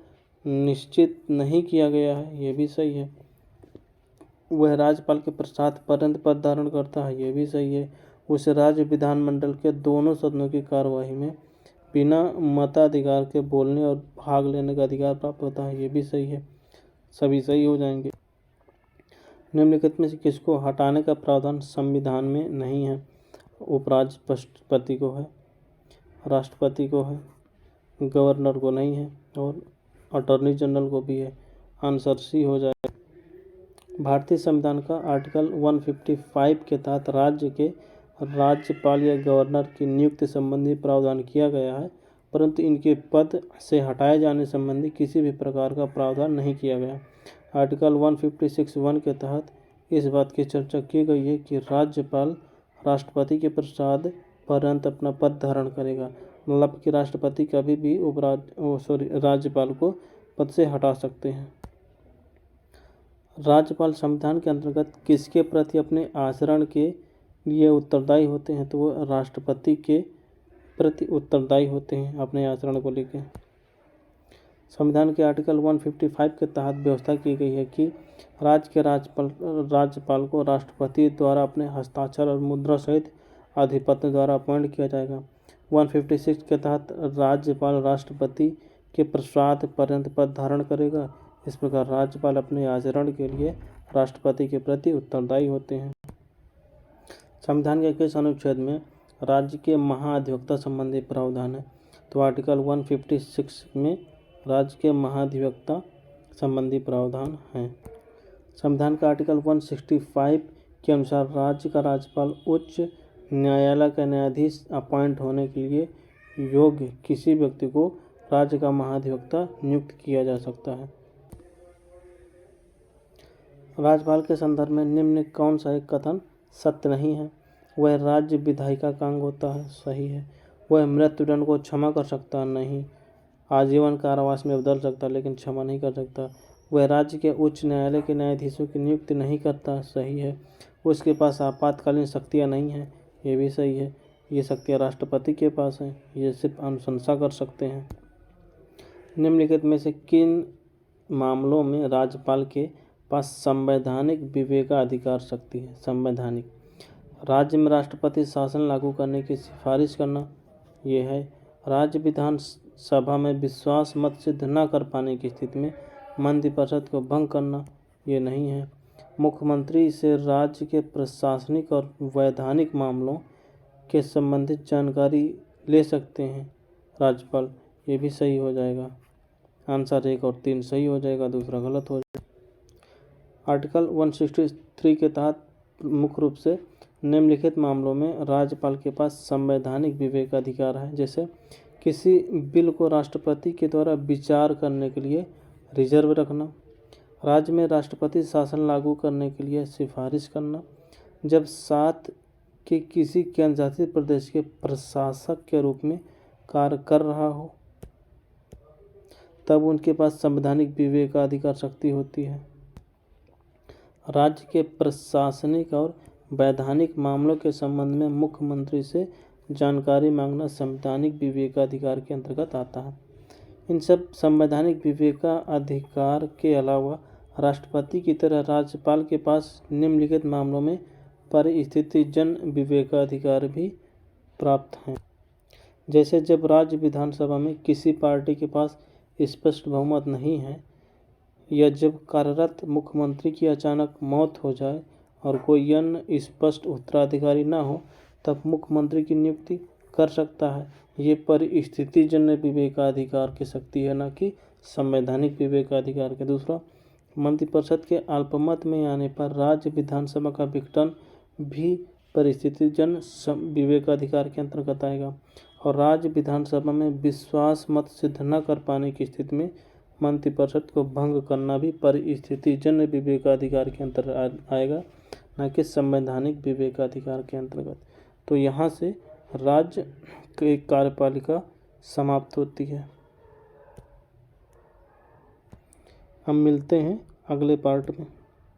निश्चित नहीं किया गया है, ये भी सही है। वह राज्यपाल के प्रसाद पर्यंत पद धारण करता है, ये भी सही है। उसे राज्य विधानमंडल के दोनों सदनों की कार्यवाही में बिना मताधिकार के बोलने और भाग लेने का अधिकार प्राप्त होता है, ये भी सही है। सभी सही हो जाएंगे। निम्नलिखित में से किसको हटाने का प्रावधान संविधान में नहीं है? उपराष्ट्रपति को है, राष्ट्रपति को है, गवर्नर को नहीं है और अटॉर्नी जनरल को भी है। आंसर सी हो जाएगा। भारतीय संविधान का आर्टिकल 155 के तहत राज्य के राज्यपाल या गवर्नर की नियुक्ति संबंधी प्रावधान किया गया है, परंतु इनके पद से हटाए जाने संबंधी किसी भी प्रकार का प्रावधान नहीं किया गया। आर्टिकल 156(1) के तहत इस बात की चर्चा की गई है कि राज्यपाल राष्ट्रपति के प्रसाद पर्यंत अपना पद धारण करेगा, मतलब कि राष्ट्रपति कभी भी राज्यपाल को पद से हटा सकते हैं। राज्यपाल संविधान के अंतर्गत किसके प्रति अपने आचरण के लिए उत्तरदायी होते हैं? तो वो राष्ट्रपति के प्रति उत्तरदायी होते हैं अपने आचरण को लेकर। संविधान के आर्टिकल 155 के तहत व्यवस्था की गई है कि राज्य के राज्यपाल को राष्ट्रपति द्वारा अपने हस्ताक्षर और मुद्रा सहित अधिपत्य द्वारा अपॉइंट किया जाएगा। 156 के तहत राज्यपाल राष्ट्रपति के प्रसाद पर्यंत पद धारण करेगा। इस प्रकार राज्यपाल अपने आचरण के लिए राष्ट्रपति के प्रति उत्तरदायी होते हैं। संविधान के किस अनुच्छेद में राज्य के महाधिवक्ता संबंधी प्रावधान है? तो आर्टिकल 156 में राज्य के महाधिवक्ता संबंधी प्रावधान है। संविधान का आर्टिकल 165 के अनुसार राज्य का राज्यपाल उच्च न्यायालय का न्यायाधीश अपॉइंट होने के लिए योग्य किसी व्यक्ति को राज्य का महाधिवक्ता नियुक्त किया जा सकता है। राज्यपाल के संदर्भ में निम्न कौन सा एक कथन सत्य नहीं है? वह राज्य विधायिका का अंग होता है, सही है। वह मृत्युदंड को क्षमा कर सकता है, नहीं। आजीवन कारावास में बदल सकता है लेकिन क्षमा नहीं कर सकता। वह राज्य के उच्च न्यायालय के न्यायाधीशों की नियुक्ति नहीं करता, सही है। उसके पास आपातकालीन शक्तियाँ नहीं हैं, ये भी सही है। ये शक्तियाँ राष्ट्रपति के पास हैं, ये सिर्फ अनुशंसा कर सकते हैं। निम्नलिखित में से किन मामलों में राज्यपाल के पास संवैधानिक विवेकाधिकार शक्ति है? संवैधानिक राज्य में राष्ट्रपति शासन लागू करने की सिफारिश करना, ये है। राज्य विधान सभा में विश्वास मत सिद्ध न कर पाने की स्थिति में मंत्रिपरिषद को भंग करना, ये नहीं है। मुख्यमंत्री से राज्य के प्रशासनिक और वैधानिक मामलों के संबंधित जानकारी ले सकते हैं राज्यपाल, ये भी सही हो जाएगा। आंसर 1 और 3 सही हो जाएगा, दूसरा गलत हो जाएगा। आर्टिकल 163 के तहत मुख्य रूप से निम्नलिखित मामलों में राज्यपाल के पास संवैधानिक विवेकाधिकार है, जैसे किसी बिल को राष्ट्रपति के द्वारा विचार करने के लिए रिजर्व रखना, राज्य में राष्ट्रपति शासन लागू करने के लिए सिफारिश करना, जब साथ के किसी केंद्रशासित प्रदेश के प्रशासक के रूप में कार्य कर रहा हो तब उनके पास संवैधानिक विवेकाधिकार शक्ति होती है। राज्य के प्रशासनिक और वैधानिक मामलों के संबंध में मुख्यमंत्री से जानकारी मांगना संवैधानिक विवेकाधिकार के अंतर्गत आता है। इन सब संवैधानिक विवेकाधिकार के अलावा राष्ट्रपति की तरह राज्यपाल के पास निम्नलिखित मामलों में परिस्थितिजन विवेकाधिकार भी प्राप्त हैं, जैसे जब राज्य विधानसभा में किसी पार्टी के पास स्पष्ट बहुमत नहीं है या जब कार्यरत मुख्यमंत्री की अचानक मौत हो जाए और कोई अन्य स्पष्ट उत्तराधिकारी न हो, तब मुख्यमंत्री की नियुक्ति कर सकता है। ये परिस्थितिजन्य विवेकाधिकार की शक्ति है, न कि संवैधानिक विवेकाधिकार के। दूसरा, मंत्रिपरिषद के अल्पमत में आने पर राज्य विधानसभा का विघटन भी परिस्थितिजन्य विवेकाधिकार के अंतर्गत आएगा। और राज्य विधानसभा में विश्वास मत सिद्ध न कर पाने की स्थिति में मंत्रिपरिषद को भंग करना भी परिस्थितिजन्य विवेकाधिकार के अंतर्गत आएगा, न कि संवैधानिक विवेकाधिकार के अंतर्गत। तो यहाँ से राज्य की कार्यपालिका समाप्त होती है। हम मिलते हैं अगले पार्ट में।